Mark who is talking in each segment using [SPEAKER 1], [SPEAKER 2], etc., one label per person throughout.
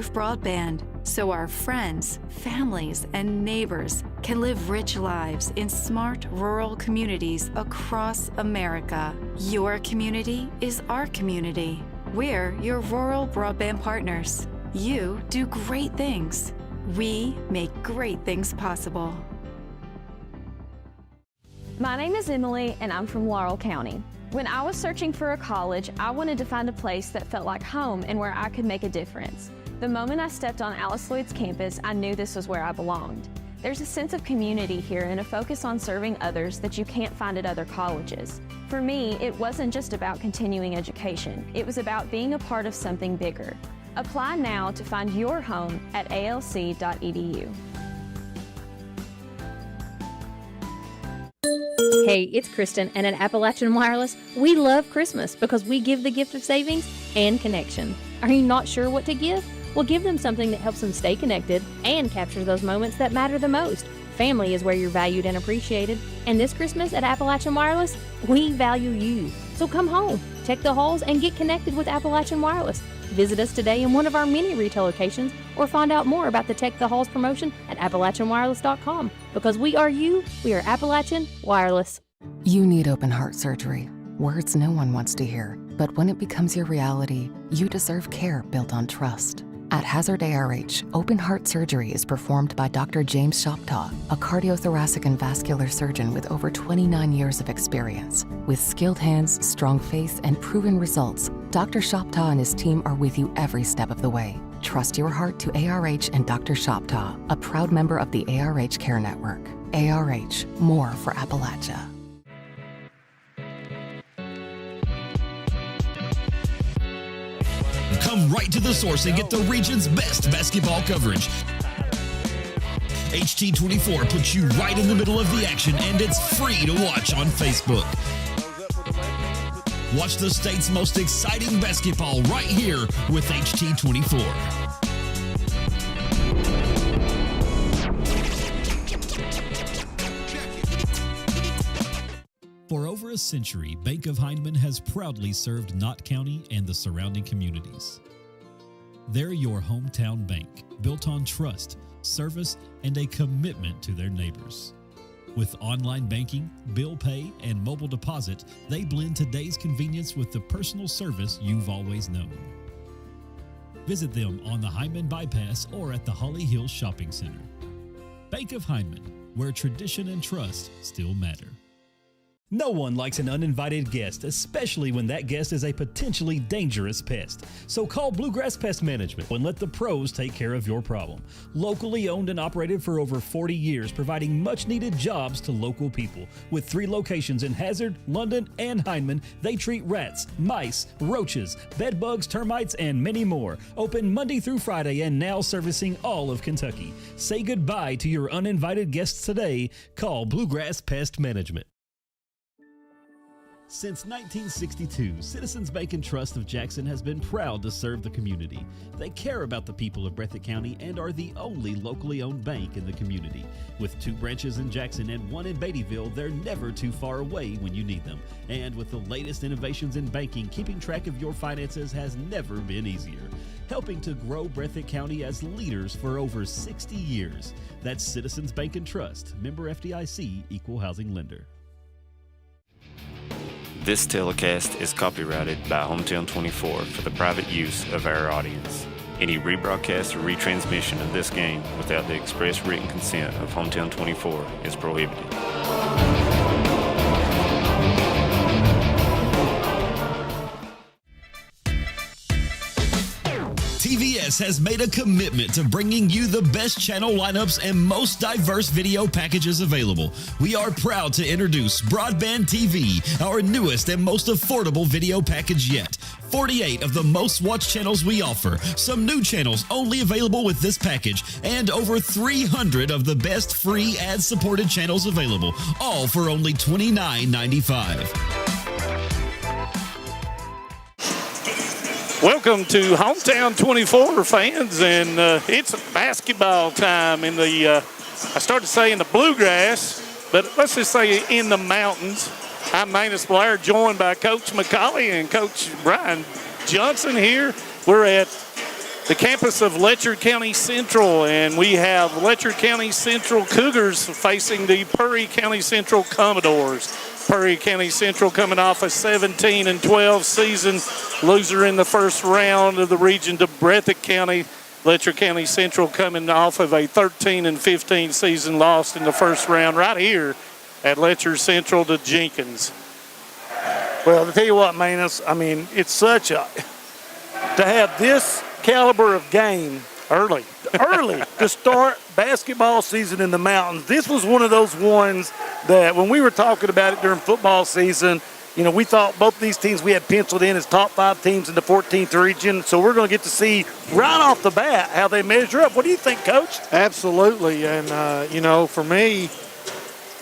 [SPEAKER 1] broadband so our friends, families, and neighbors can live rich lives in smart rural communities across America. Your community is our community. We're your rural broadband partners. You do great things. We make great things possible.
[SPEAKER 2] My name is Emily, and I'm from Laurel County. When I was searching for a college, I wanted to find a place that felt like home and where I could make a difference. The moment I stepped on Alice Lloyd's campus, I knew this was where I belonged. There's a sense of community here and a focus on serving others that you can't find at other colleges. For me, it wasn't just about continuing education. It was about being a part of something bigger. Apply now to find your home at alc.edu.
[SPEAKER 3] Hey, it's Kristen, and at Appalachian Wireless, we love Christmas because we give the gift of savings and connection. Are you not sure what to give? Well, give them something that helps them stay connected and capture those moments that matter the most. Family is where you're valued and appreciated. And this Christmas at Appalachian Wireless, we value you. So come home, check the halls, and get connected with Appalachian Wireless. Visit us today in one of our many retail locations or find out more about the Check the Halls promotion at AppalachianWireless.com. Because we are you, we are Appalachian Wireless.
[SPEAKER 4] You need open heart surgery. Words no one wants to hear. But when it becomes your reality, you deserve care built on trust. At Hazard ARH, open heart surgery is performed by Dr. James Shoptaw, a cardiothoracic and vascular surgeon with over 29 years of experience. With skilled hands, strong faith, and proven results, Dr. Shoptaw and his team are with you every step of the way. Trust your heart to ARH and Dr. Shoptaw, a proud member of the ARH Care Network. ARH, more for Appalachia.
[SPEAKER 5] Come right to the source and get the region's best basketball coverage. HT24 puts you right in the middle of the action, and it's free to watch on Facebook. Watch the state's most exciting basketball right here with HT24. For over a century, Bank of Hindman has proudly served Knott County and the surrounding communities. They're your hometown bank, built on trust, service, and a commitment to their neighbors. With online banking, bill pay, and mobile deposit, they blend today's convenience with the personal service you've always known. Visit them on the Hindman Bypass or at the Holly Hills Shopping Center. Bank of Hindman, where tradition and trust still matter.
[SPEAKER 6] No one likes an uninvited guest, especially when that guest is a potentially dangerous pest. So call Bluegrass Pest Management and let the pros take care of your problem. Locally owned and operated for over 40 years, providing much-needed jobs to local people. With 3 locations in Hazard, London, and Hindman, they treat rats, mice, roaches, bedbugs, termites, and many more. Open Monday through Friday and now servicing all of Kentucky. Say goodbye to your uninvited guests today. Call Bluegrass Pest Management. Since 1962, Citizens Bank and Trust of Jackson has been proud to serve the community. They care about the people of Breathitt County and are the only locally owned bank in the community. With 2 branches in Jackson and 1 in Beattyville, they're never too far away when you need them. And with the latest innovations in banking, keeping track of your finances has never been easier. Helping to grow Breathitt County as leaders for over 60 years. That's Citizens Bank and Trust, member FDIC, equal housing lender.
[SPEAKER 7] This telecast is copyrighted by Hometown 24 for the private use of our audience. Any rebroadcast or retransmission of this game without the express written consent of Hometown 24 is prohibited.
[SPEAKER 5] TVS has made a commitment to bringing you the best channel lineups and most diverse video packages available. We are proud to introduce Broadband TV, our newest and most affordable video package yet. 48 of the most watched channels we offer, some new channels only available with this package, and over 300 of the best free ad-supported channels available, all for only $29.95.
[SPEAKER 8] Welcome to Hometown 24 fans, and it's basketball time in the, I started saying the bluegrass, but let's just say in the mountains. I'm Manus Blair, joined by Coach McCauley and Coach Brian Johnson here. We're at the campus of Letcher County Central, and we have Letcher County Central Cougars facing the Perry County Central Commodores. Perry County Central coming off a 17-12 season, loser in the first round of the region to Breathitt County. Letcher County Central coming off of a 13-15 season, lost in the first round right here at Letcher Central to Jenkins.
[SPEAKER 9] Well, to tell you what, Manus, I mean, it's such a to have this caliber of game
[SPEAKER 8] Early.
[SPEAKER 9] to start basketball season in the mountains. This was one of those ones that when we were talking about it during football season, you know, we thought both these teams we had penciled in as top 5 teams in the 14th region. So we're going to get to see right off the bat how they measure up. What do you think, Coach?
[SPEAKER 10] Absolutely. And, you know, for me,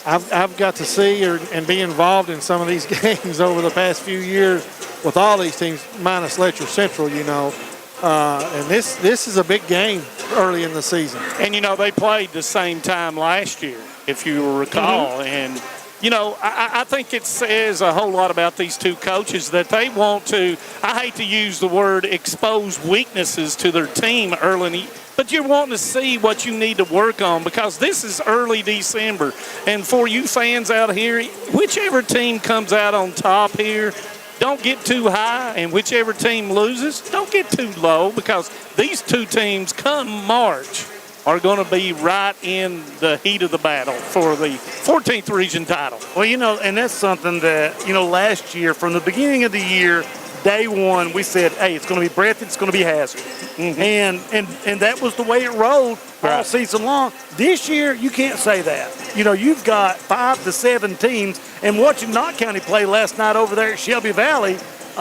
[SPEAKER 10] I've got to see and be involved in some of these games over the past few years with all these teams, minus Letcher Central, you know. And this is a big game early in the season.
[SPEAKER 8] And, you know, they played the same time last year, if you will recall. And, you know, I think it says a whole lot about these two coaches that they want to, I hate to use the word expose weaknesses to their team early, but you're wanting to see what you need to work on because this is early December. And for you fans out here, whichever team comes out on top here, don't get too high, and whichever team loses, don't get too low because these two teams come March are going to be right in the heat of the battle for the 14th region title.
[SPEAKER 9] Well, you know, and that's something that, you know, last year from the beginning of the year, day one, we said, hey, it's going to be Breathitt, it's going to be Hazard. Mm-hmm. And that was the way it rolled all season long. This year, you can't say that. You know, you've got 5 to 7 teams, and watching Knott County play last night over there at Shelby Valley,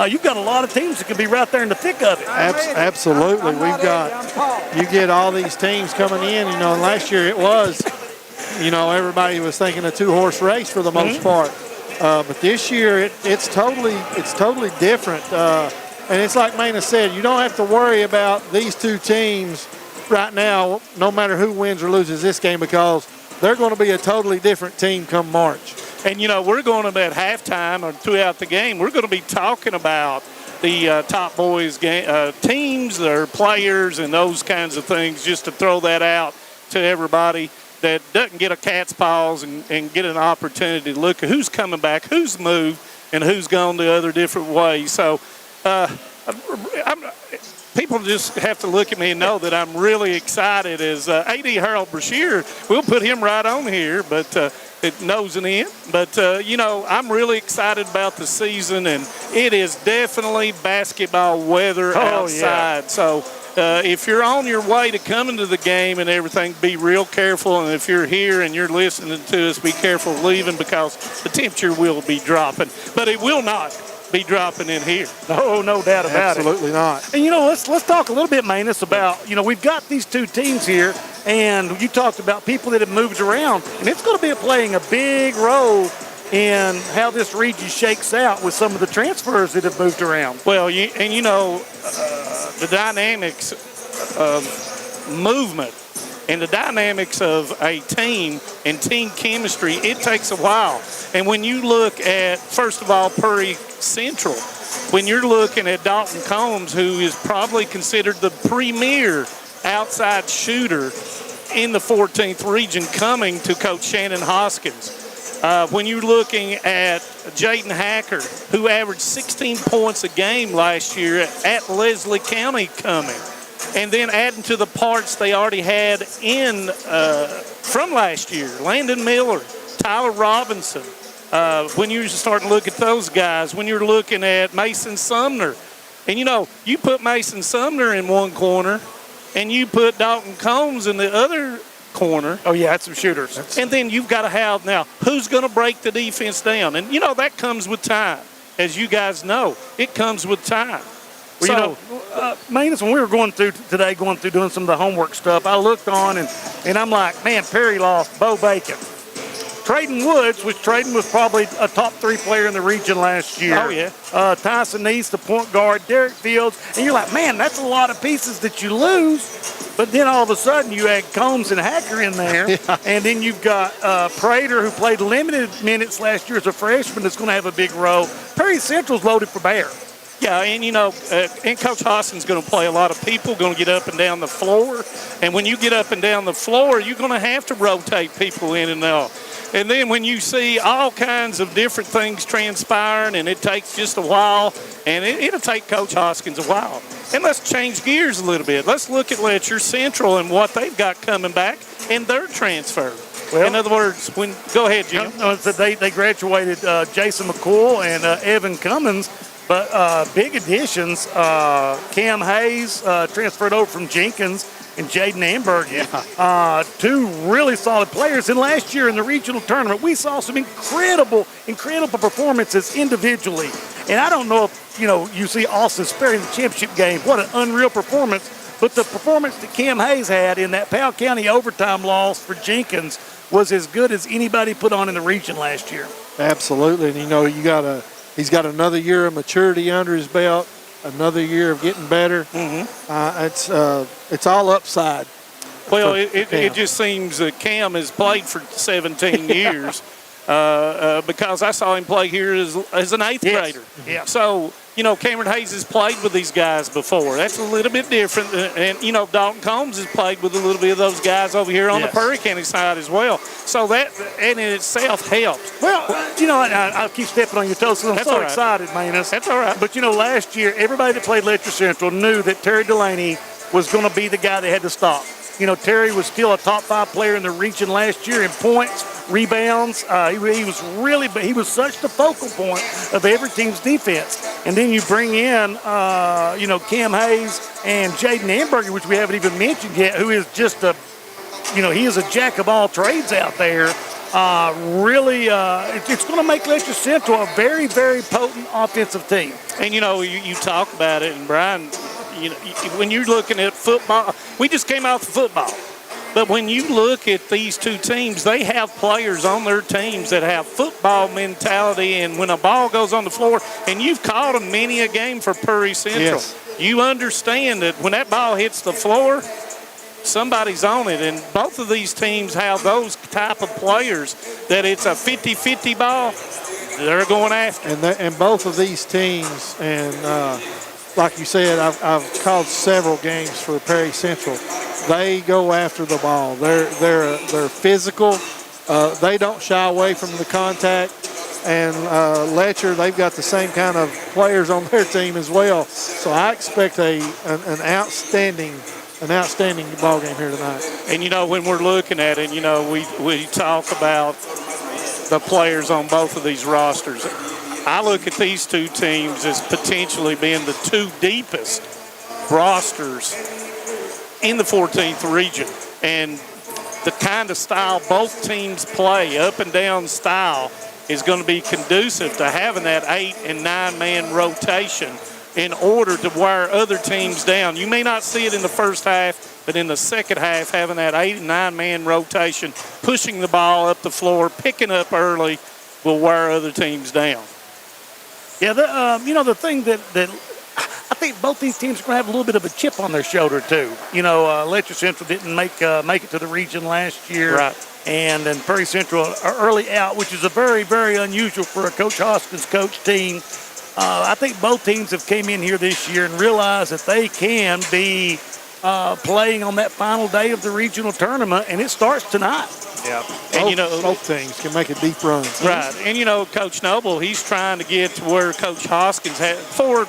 [SPEAKER 9] you've got a lot of teams that can be right there in the thick of it.
[SPEAKER 10] Absolutely. You get all these teams coming in, you know, and last year it was, you know, everybody was thinking a 2-horse race for the most part. But this year it's totally different. And it's like Manus said, you don't have to worry about these two teams right now, no matter who wins or loses this game, because they're going to be a totally different team come March.
[SPEAKER 8] And, you know, we're going to, at halftime or throughout the game, we're going to be talking about the top boys teams, their players, and those kinds of things, just to throw that out to everybody that doesn't get a cat's paws and get an opportunity to look at who's coming back, who's moved, and who's gone the other different ways. So people just have to look at me and know that I'm really excited. As A.D. Harold Brashear, we'll put him right on here, but it nosing in. But, you know, I'm really excited about the season, and it is definitely basketball weather outside. Yeah. So if you're on your way to coming to the game and everything, be real careful. And if you're here and you're listening to us, be careful leaving because the temperature will be dropping. But it will not be dropping in here.
[SPEAKER 9] Oh, no doubt about it.
[SPEAKER 10] Absolutely not.
[SPEAKER 9] And, you know, let's talk a little bit, Manus, about, you know, we've got these two teams here, and you talked about people that have moved around, and it's going to be playing a big role in how this region shakes out with some of the transfers that have moved around.
[SPEAKER 8] Well, you know, the dynamics of movement and the dynamics of a team and team chemistry, it takes a while. And when you look at, first of all, Perry Central, when you're looking at Dalton Combs, who is probably considered the premier outside shooter in the 14th region, coming to Coach Shannon Hoskins. When you're looking at Jaden Hacker, who averaged 16 points a game last year at Leslie County coming. And then adding to the parts they already had in from last year, Landon Miller, Tyler Robinson. When you start to look at those guys, when you're looking at Mason Sumner, and you know, you put Mason Sumner in one corner and you put Dalton Combs in the other corner.
[SPEAKER 9] Oh, yeah, that's some shooters.
[SPEAKER 8] And then you've got to have now who's going to break the defense down. And, you know, that comes with time. As you guys know, it comes with time.
[SPEAKER 9] Well, so, you know, Manus, when we were going through doing some of the homework stuff, I looked on and I'm like, man, Perry lost Bo Bacon. Trayden Woods, which Trayden was probably a top 3 player in the region last year.
[SPEAKER 8] Oh, yeah.
[SPEAKER 9] Tyson East, the point guard, Derek Fields. And you're like, man, that's a lot of pieces that you lose. But then all of a sudden you add Combs and Hacker in there. Yeah. And then you've got Prater, who played limited minutes last year as a freshman, that's going to have a big role. Perry Central's loaded for bear.
[SPEAKER 8] Yeah, and and Coach Hoskins going to play a lot of people, going to get up and down the floor. And when you get up and down the floor, you're going to have to rotate people in and out. And then when you see all kinds of different things transpiring, and it takes just a while, and it'll take Coach Hoskins a while. And let's change gears a little bit. Let's look at Letcher Central and what they've got coming back and their transfer. Well, in other words, go ahead, Jim.
[SPEAKER 9] They graduated Jason McCool and Evan Cummins, but big additions. Cam Hayes transferred over from Jenkins, and Jaden Amberg. Yeah. Two really solid players. And last year in the regional tournament, we saw some incredible performances individually. And I don't know if, you see Austin Sperry in the championship game. What an unreal performance. But the performance that Cam Hayes had in that Powell County overtime loss for Jenkins was as good as anybody put on in the region last year.
[SPEAKER 10] Absolutely. And, he's got another year of maturity under his belt, another year of getting better. Mm-hmm. It's all upside.
[SPEAKER 8] Well, it just seems that Cam has played for 17 years because I saw him play here as an eighth grader.
[SPEAKER 9] Yeah.
[SPEAKER 8] So, Cameron Hayes has played with these guys before. That's a little bit different. And, Dalton Combs has played with a little bit of those guys over here on the Perry County side as well. So that in itself helps.
[SPEAKER 9] Well, I'll keep stepping on your toes because I'm so excited, man.
[SPEAKER 8] That's all right.
[SPEAKER 9] But, last year, everybody that played Letcher Central knew that Terry Delaney was going to be the guy they had to stop. Terry was still a top 5 player in the region last year in points, rebounds. He was such the focal point of every team's defense. And then you bring in, Cam Hayes and Jaden Amberger, which we haven't even mentioned yet, who is just he is a jack of all trades out there. It's going to make Letcher Central a very, very potent offensive team.
[SPEAKER 8] And, you talk about it, and Brian, when you're looking at football, we just came out of football. But when you look at these two teams, they have players on their teams that have football mentality. And when a ball goes on the floor, and you've called them many a game for Perry Central, you understand that when that ball hits the floor, somebody's on it. And both of these teams have those type of players that it's a 50-50 ball. They're going after.
[SPEAKER 10] And both of these teams, and like you said, I've called several games for Perry Central. They go after the ball. They're physical. They don't shy away from the contact. And Letcher, they've got the same kind of players on their team as well. So I expect an outstanding ball game here tonight.
[SPEAKER 8] And when we're looking at it, we talk about the players on both of these rosters. I look at these two teams as potentially being the two deepest rosters in the 14th region. And the kind of style both teams play, up and down style, is going to be conducive to having that 8- and 9-man rotation in order to wear other teams down. You may not see it in the first half, but in the second half, having that 8- and 9-man rotation, pushing the ball up the floor, picking up early, will wear other teams down.
[SPEAKER 9] Yeah, the thing that I think both these teams are going to have a little bit of a chip on their shoulder too. Letcher Central didn't make it to the region last year,
[SPEAKER 8] right?
[SPEAKER 9] And then Perry Central are early out, which is a very, very unusual for a Coach Hoskins coach team. I think both teams have came in here this year and realized that they can be playing on that final day of the regional tournament, and it starts tonight.
[SPEAKER 10] Yeah, and both teams can make a deep run.
[SPEAKER 8] Right, and Coach Noble, he's trying to get to where Coach Hoskins had four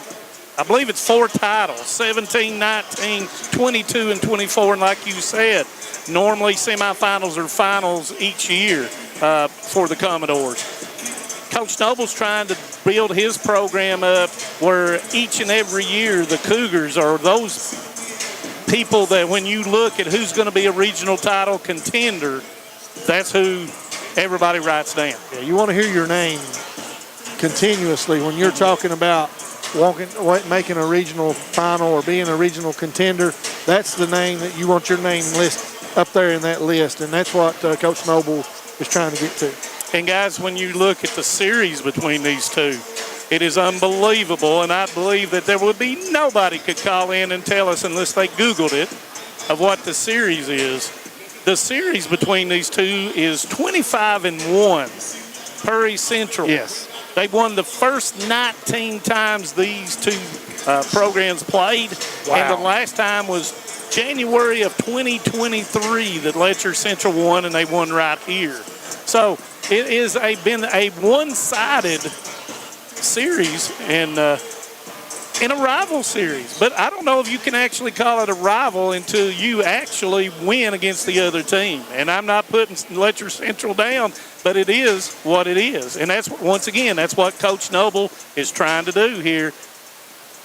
[SPEAKER 8] titles, 17, 19, 22, and 24, and like you said, normally semifinals or finals each year for the Commodores. Coach Noble's trying to build his program up where each and every year the Cougars are those people that when you look at who's going to be a regional title contender, that's who everybody writes down.
[SPEAKER 10] Yeah, you want to hear your name continuously when you're talking about making a regional final or being a regional contender. That's the name that you want your name list up there in that list, and that's what Coach Noble is trying to get to.
[SPEAKER 8] And guys, when you look at the series between these two, it is unbelievable, and I believe that there would be nobody could call in and tell us unless they Googled it of what the series is. The series between these two is 25-1. Perry Central.
[SPEAKER 10] Yes.
[SPEAKER 8] They won the first 19 times these two programs played.
[SPEAKER 9] Wow.
[SPEAKER 8] And the last time was January of 2023 that Letcher Central won, and they won right here. So it is been a one-sided series and in a rival series. But I don't know if you can actually call it a rival until you actually win against the other team. And I'm not putting Letcher Central down, but it is what it is. And that's, once again, that's what Coach Noble is trying to do here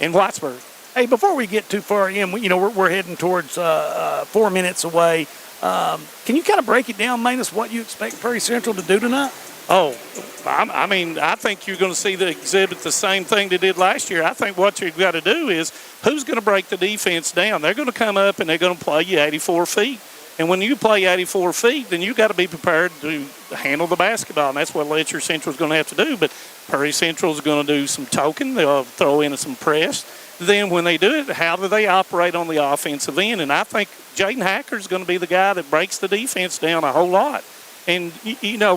[SPEAKER 8] in Whitesburg.
[SPEAKER 9] Hey, before we get too far in, we're heading towards 4 minutes away. Can you kind of break it down, Manus, what you expect Prairie Central to do tonight?
[SPEAKER 8] Oh, I mean, I think you're going to see the exhibit the same thing they did last year. I think what you've got to do is who's going to break the defense down. They're going to come up and they're going to play you 84 feet. And when you play 84 feet, then you've got to be prepared to handle the basketball, and that's what Letcher Central is going to have to do. But Prairie Central is going to do some token. They'll throw in some press. Then when they do it, how do they operate on the offensive end? And I think Jaden Hacker is going to be the guy that breaks the defense down a whole lot. And,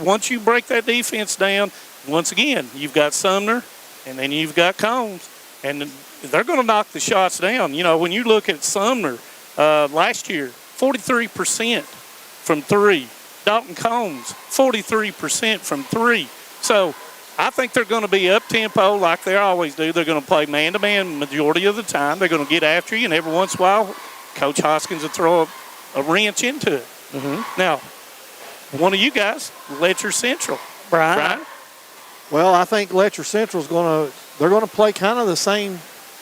[SPEAKER 8] once you break that defense down, once again, you've got Sumner and then you've got Combs. And they're going to knock the shots down. When you look at Sumner last year, 43% from three. Dalton Combs, 43% from three. So I think they're going to be up-tempo like they always do. They're going to play man-to-man majority of the time. They're going to get after you, and every once in a while, Coach Hoskins will throw a wrench into it. Mm-hmm. Now, one of you guys, Letcher Central. Brian?
[SPEAKER 10] Well, I think Letcher Central's they're going to play kind of the same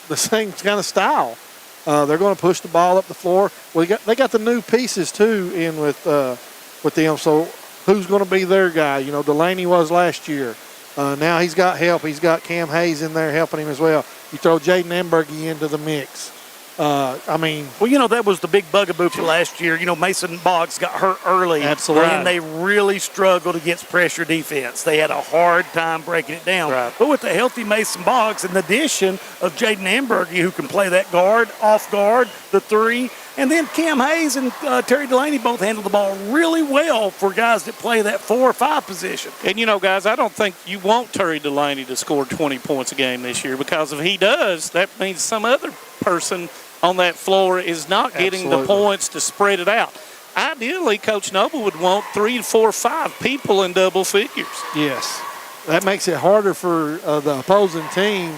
[SPEAKER 10] kind of style. They're going to push the ball up the floor. Well, they got the new pieces too in with them. So who's going to be their guy? Delaney was last year. Now he's got help. He's got Cam Hayes in there helping him as well. You throw Jaden Emberge into the mix.
[SPEAKER 9] That was the big bugaboo for last year. Mason Boggs got hurt early.
[SPEAKER 10] Absolutely.
[SPEAKER 9] And they really struggled against pressure defense. They had a hard time breaking it down.
[SPEAKER 8] Right.
[SPEAKER 9] But with the healthy Mason Boggs and the addition of Jaden Emberge, who can play that guard, off guard, the three, and then Cam Hayes and Terry Delaney both handle the ball really well for guys that play that 4 or 5 position.
[SPEAKER 8] And, guys, I don't think you want Terry Delaney to score 20 points a game this year, because if he does, that means some other person on that floor is not getting the points to spread it out. Ideally, Coach Noble would want 3, 4, 5 people in double figures.
[SPEAKER 10] Yes. That makes it harder for the opposing team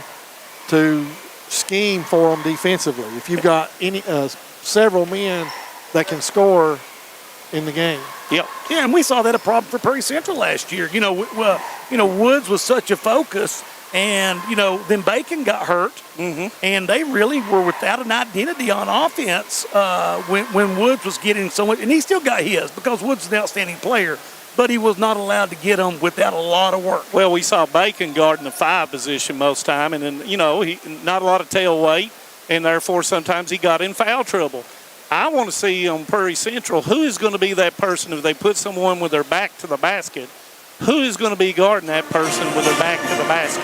[SPEAKER 10] to scheme for them defensively. If you've got several men that can score in the game.
[SPEAKER 8] Yep.
[SPEAKER 9] Yeah, and we saw that a problem for Prairie Central last year. Woods was such a focus. And, then Bacon got hurt, and they really were without an identity on offense when Woods was getting so much. And he still got his because Woods is an outstanding player, but he was not allowed to get them without a lot of work.
[SPEAKER 8] Well, we saw Bacon guarding the 5 position most time, and then, he not a lot of tail weight, and therefore sometimes he got in foul trouble. I want to see on Prairie Central who is going to be that person if they put someone with their back to the basket. Who is going to be guarding that person with their back to the basket?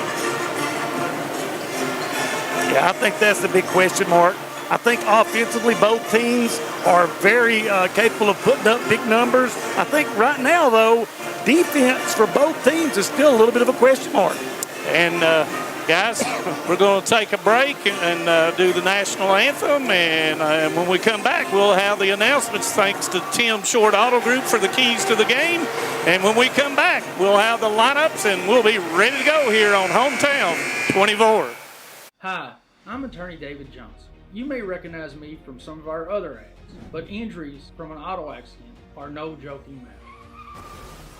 [SPEAKER 9] Yeah, I think that's the big question mark. I think offensively both teams are very capable of putting up big numbers. I think right now, though, defense for both teams is still a little bit of a question mark.
[SPEAKER 8] And, guys, we're going to take a break and do the national anthem. And when we come back, we'll have the announcements thanks to Tim Short Auto Group for the keys to the game. And when we come back, we'll have the lineups and we'll be ready to go here on Hometown 24.
[SPEAKER 11] Hi, I'm attorney David Johnson. You may recognize me from some of our other ads, but injuries from an auto accident are no joking matter.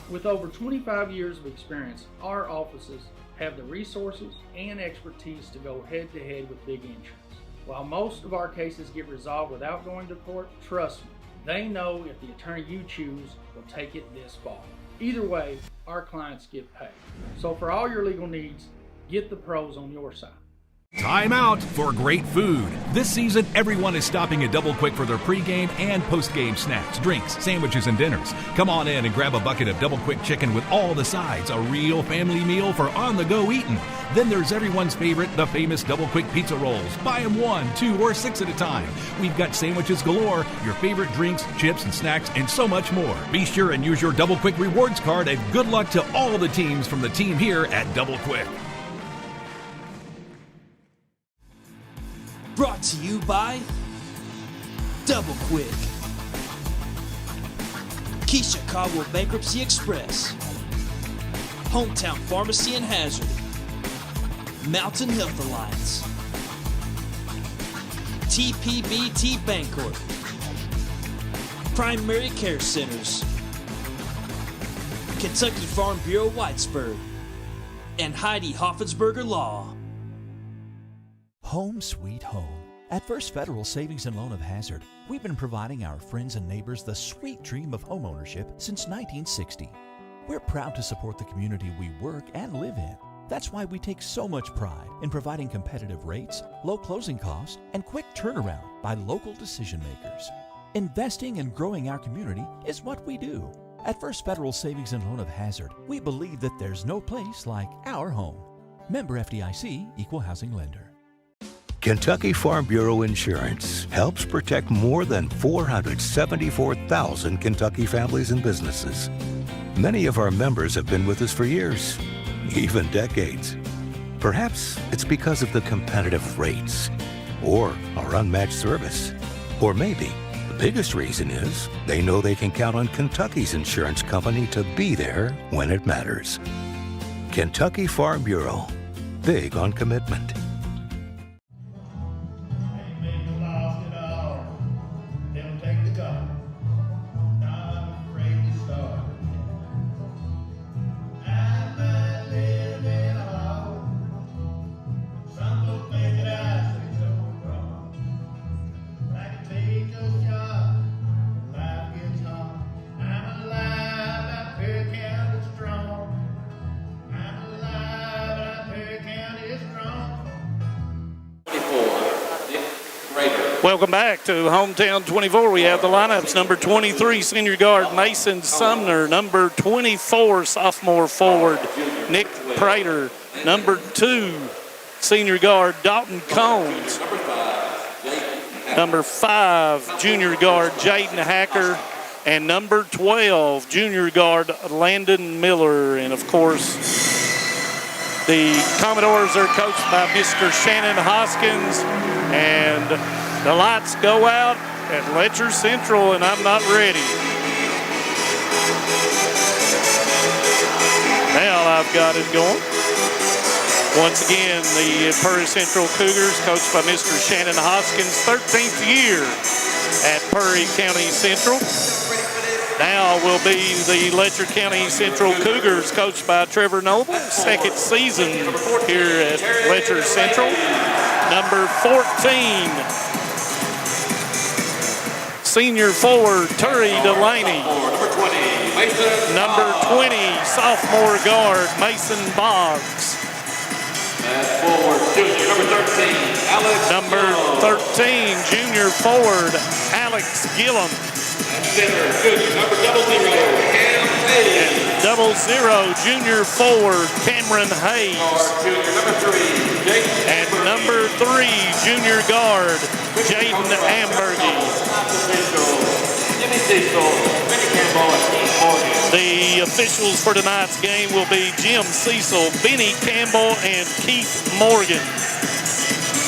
[SPEAKER 11] With over 25 years of experience, our offices have the resources and expertise to go head-to-head with big insurance. While most of our cases get resolved without going to court, trust me, they know if the attorney you choose will take it this far. Either way, our clients get paid. So for all your legal needs, get the pros on your side.
[SPEAKER 12] Time out for great food. This season, everyone is stopping at Double Quick for their pregame and postgame snacks, drinks, sandwiches, and dinners. Come on in and grab a bucket of Double Quick chicken with all the sides, a real family meal for on-the-go eating. Then there's everyone's favorite, the famous Double Quick pizza rolls. Buy them 1, 2, or 6 at a time. We've got sandwiches galore, your favorite drinks, chips, and snacks, and so much more. Be sure and use your Double Quick rewards card, and good luck to all the teams from the team here at Double Quick.
[SPEAKER 13] Brought to you by Double Quick, Key Chicago Bankruptcy Express, Hometown Pharmacy in Hazard, Mountain Health Alliance, TPBT Bancorp, Primary Care Centers, Kentucky Farm Bureau Whitesburg, and Heidi Hoffensberger Law.
[SPEAKER 14] Home sweet home. At First Federal Savings and Loan of Hazard, we've been providing our friends and neighbors the sweet dream of homeownership since 1960. We're proud to support the community we work and live in. That's why we take so much pride in providing competitive rates, low closing costs, and quick turnaround by local decision makers. Investing and growing our community is what we do. At First Federal Savings and Loan of Hazard, we believe that there's no place like our home. Member FDIC, Equal Housing Lender.
[SPEAKER 15] Kentucky Farm Bureau Insurance helps protect more than 474,000 Kentucky families and businesses. Many of our members have been with us for years, even decades. Perhaps it's because of the competitive rates or our unmatched service. Or maybe the biggest reason is they know they can count on Kentucky's insurance company to be there when it matters. Kentucky Farm Bureau, big on commitment.
[SPEAKER 8] Welcome back to Hometown 24. We have the lineups. Number 23, senior guard Mason Sumner. Number 24, sophomore forward Nick Prater. Number 2, senior guard Dalton Combs. Number 5, junior guard Jaden Hacker. And number 12, junior guard Landon Miller. And, of course, the Commodores are coached by Mr. Shannon Hoskins. And the lights go out at Letcher Central, and I'm not ready. Now I've got it going. Once again, the Prairie Central Cougars, coached by Mr. Shannon Hoskins, 13th year at Prairie County Central. Now will be the Letcher County Central Cougars, coached by Trevor Noble, second season here at Letcher Central. Number 14, senior forward Terry Delaney. Number 20, sophomore guard Mason Boggs. Number 13, junior forward Alex Gillum. And 00, junior forward Cameron Hayes. And number 3, junior guard Jaden Ambergy. The officials for tonight's game will be Jim Cecil, Benny Campbell, and Keith Morgan.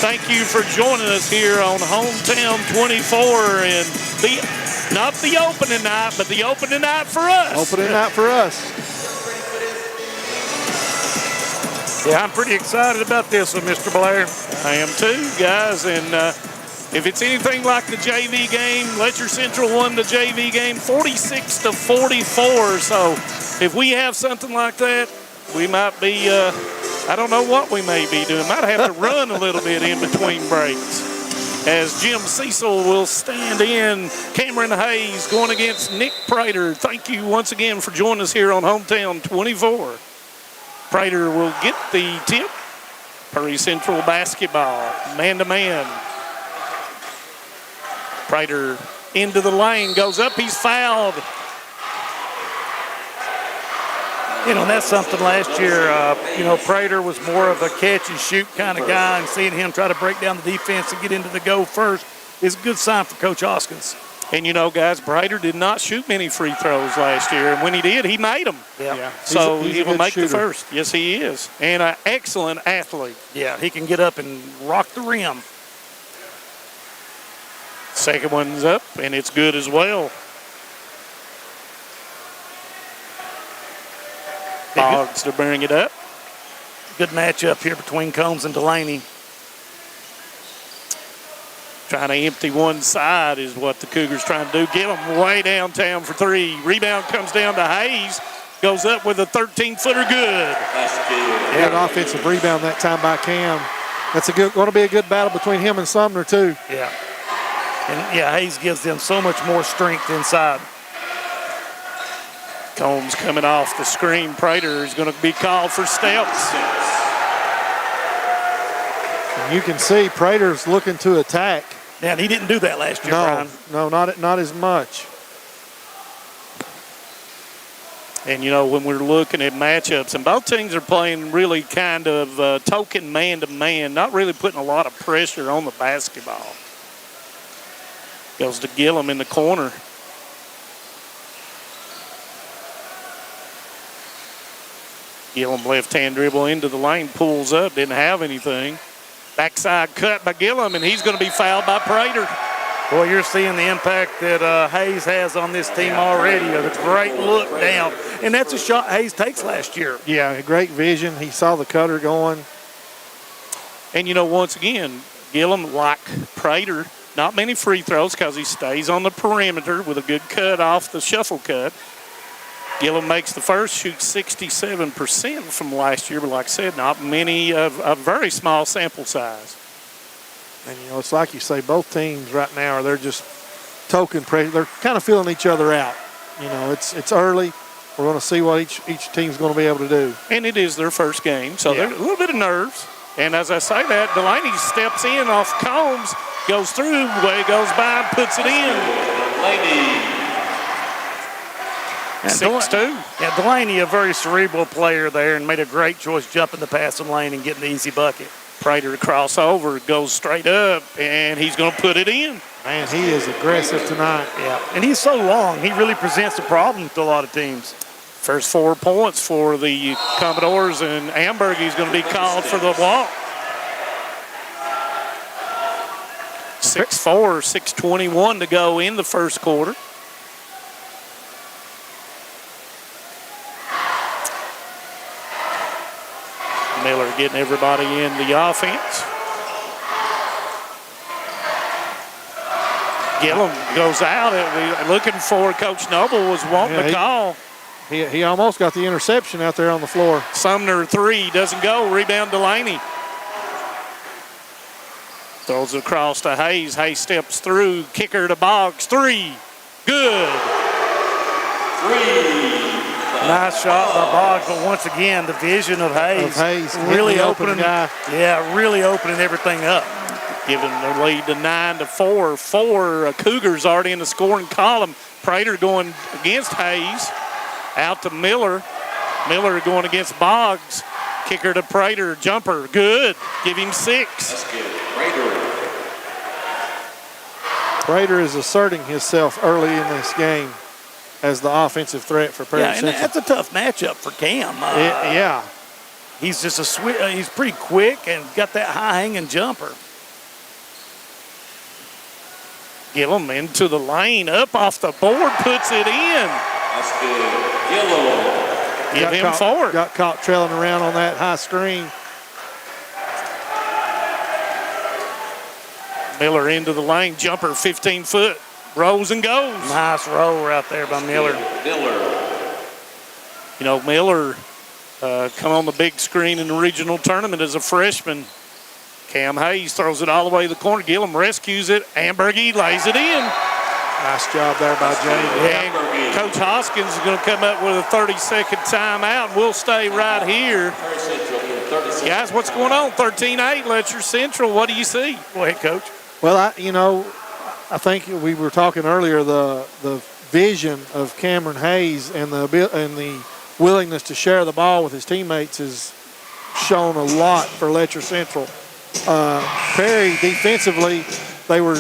[SPEAKER 8] Thank you for joining us here on Hometown 24 and not the opening night, but the opening night for us.
[SPEAKER 10] Opening night for us.
[SPEAKER 8] Yeah, I'm pretty excited about this one, Mr. Blair. I am too, guys. And if it's anything like the JV game, Letcher Central won the JV game 46-44. So if we have something like that, we might be, I don't know what we may be doing. Might have to run a little bit in between breaks. As Jim Cecil will stand in, Cameron Hayes going against Nick Prater. Thank you once again for joining us here on Hometown 24. Prater will get the tip. Prairie Central basketball, man-to-man. Prater into the lane, goes up, he's fouled.
[SPEAKER 9] You know, that's something last year, Prater was more of a catch-and-shoot kind of guy, and seeing him try to break down the defense and get into the go first is a good sign for Coach Hoskins.
[SPEAKER 8] And, guys, Prater did not shoot many free throws last year, and when he did, he made them.
[SPEAKER 9] Yeah.
[SPEAKER 8] So
[SPEAKER 9] he's
[SPEAKER 8] he will make
[SPEAKER 9] shooter.
[SPEAKER 8] the first. Yes, he is. And an excellent athlete.
[SPEAKER 9] Yeah, he can get up and rock the rim.
[SPEAKER 8] Second one's up, and it's good as well. Boggs to bring it up.
[SPEAKER 9] Good matchup here between Combs and Delaney.
[SPEAKER 8] Trying to empty one side is what the Cougars trying to do. Get them way downtown for three. Rebound comes down to Hayes. Goes up with a 13-footer good.
[SPEAKER 10] Good offensive rebound that time by Cam. That's going to be a good battle between him and Sumner, too.
[SPEAKER 9] Yeah. And, Hayes gives them so much more strength inside.
[SPEAKER 8] Combs coming off the screen. Prater is going to be called for steps.
[SPEAKER 10] And you can see Prater's looking to attack.
[SPEAKER 9] Yeah, and he didn't do that last year, Brian.
[SPEAKER 10] No, not as much.
[SPEAKER 8] And, when we're looking at matchups, and both teams are playing really kind of token man-to-man, not really putting a lot of pressure on the basketball. Goes to Gillum in the corner. Gillum left-hand dribble into the lane, pulls up, didn't have anything. Backside cut by Gillum, and he's going to be fouled by Prater.
[SPEAKER 9] Boy, you're seeing the impact that Hayes has on this team already. A great look down. And that's a shot Hayes takes last year.
[SPEAKER 10] Yeah, great vision. He saw the cutter going.
[SPEAKER 8] And, once again, Gillum, like Prater, not many free throws because he stays on the perimeter with a good cut off the shuffle cut. Gillum makes the first, shoots 67% from last year, but like I said, not many, a very small sample size.
[SPEAKER 10] And, it's like you say, both teams right now, they're just token pressure. They're kind of feeling each other out. It's early. We're going to see what each team's going to be able to do.
[SPEAKER 8] And it is their first game, so there's a little bit of nerves. And as I say that, Delaney steps in off Combs, goes through, way goes by, and puts it in. 6-2.
[SPEAKER 9] Yeah, Delaney, a very cerebral player there, and made a great choice jumping the passing lane and getting the easy bucket.
[SPEAKER 8] Prater to cross over, goes straight up, and he's going to put it in.
[SPEAKER 10] Man, he is aggressive tonight.
[SPEAKER 9] Yeah, and he's so long. He really presents a problem to a lot of teams.
[SPEAKER 8] First 4 points for the Commodores, and Amberg is going to be called for the walk. 6-4, 6:21 to go in the first quarter. Miller getting everybody in the offense. Gillum goes out, looking for Coach Noble was wanting to call.
[SPEAKER 10] He almost got the interception out there on the floor.
[SPEAKER 8] Sumner 3 doesn't go. Rebound Delaney. Throws it across to Hayes. Hayes steps through. Kicker to Boggs. 3. Good.
[SPEAKER 9] 3. Nice shot by Boggs, but once again, the vision of Hayes really opening, really opening everything up.
[SPEAKER 8] Giving the lead to 9-4. 4 Cougars already in the scoring column. Prater going against Hayes. Out to Miller. Miller going against Boggs. Kicker to Prater. Jumper. Good. Give him 6.
[SPEAKER 13] That's good. Prater.
[SPEAKER 10] Prater is asserting himself early in this game as the offensive threat for Prairie Central.
[SPEAKER 9] And that's a tough matchup for Cam. He's just he's pretty quick and got that high-hanging jumper.
[SPEAKER 8] Gillum into the lane, up off the board, puts it in.
[SPEAKER 13] That's good. Gillum.
[SPEAKER 8] Give him 4.
[SPEAKER 10] Got caught trailing around on that high screen.
[SPEAKER 8] Miller into the lane, jumper, 15-foot. Rolls and goes.
[SPEAKER 9] Nice roll right there by Miller.
[SPEAKER 8] Miller come on the big screen in the regional tournament as a freshman. Cam Hayes throws it all the way to the corner. Gillum rescues it. Ambergy lays it in.
[SPEAKER 10] Nice job there by James.
[SPEAKER 8] And Coach Hoskins is going to come up with a 30-second timeout. We'll stay right here. Guys, what's going on? 13-8, Letcher Central. What do you see? Go ahead, Coach.
[SPEAKER 10] Well, I think we were talking earlier, the vision of Cameron Hayes and the willingness to share the ball with his teammates has shown a lot for Letcher Central. Perry, defensively, they were,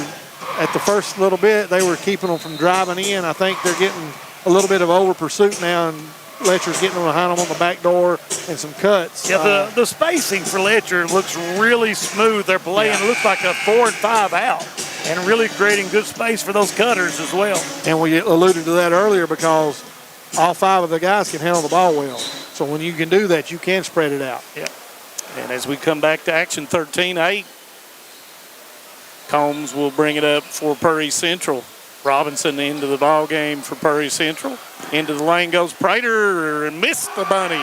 [SPEAKER 10] at the first little bit, they were keeping them from driving in. I think they're getting a little bit of over pursuit now, and Letcher's getting behind them on the back door and some cuts.
[SPEAKER 9] Yeah, the spacing for Letcher looks really smooth. They're playing, it looks like a 4 and 5 out, and really creating good space for those cutters as well.
[SPEAKER 10] And we alluded to that earlier because all 5 of the guys can handle the ball well. So when you can do that, you can spread it out.
[SPEAKER 8] Yeah. And as we come back to action, 13-8, Combs will bring it up for Prairie Central. Robinson into the ball game for Prairie Central. Into the lane goes Prater and missed the bunny.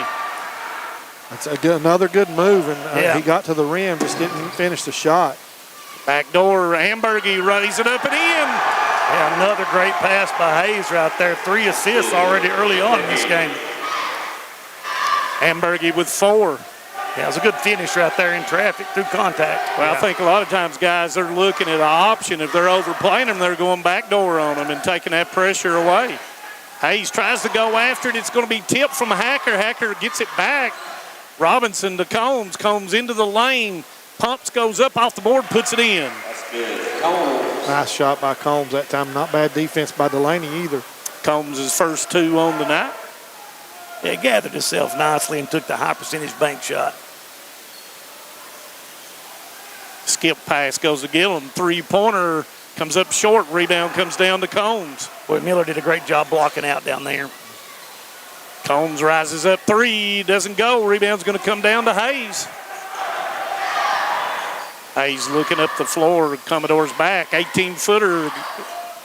[SPEAKER 10] That's another good move, and he got to the rim, just didn't finish the shot.
[SPEAKER 8] Back door, Hamburgy raise it up and in.
[SPEAKER 9] Yeah, another great pass by Hayes right there. 3 assists already early on in this game.
[SPEAKER 8] Hamburgy with 4.
[SPEAKER 9] Yeah, it was a good finish right there in traffic through contact.
[SPEAKER 8] Well, I think a lot of times guys are looking at an option. If they're overplaying them, they're going backdoor on them and taking that pressure away. Hayes tries to go after it. It's going to be tipped from Hacker. Hacker gets it back. Robinson to Combs. Combs into the lane. Pumps, goes up off the board, puts it in.
[SPEAKER 10] That's good. Combs. Nice shot by Combs that time. Not bad defense by Delaney either.
[SPEAKER 8] Combs' first 2 on the night.
[SPEAKER 9] Yeah, he gathered himself nicely and took the high percentage bank shot.
[SPEAKER 8] Skip pass goes to Gillum. 3-pointer comes up short. Rebound comes down to Combs.
[SPEAKER 9] Boy, Miller did a great job blocking out down there.
[SPEAKER 8] Combs rises up 3. Doesn't go. Rebound's going to come down to Hayes. Hayes looking up the floor. Commodore's back. 18-footer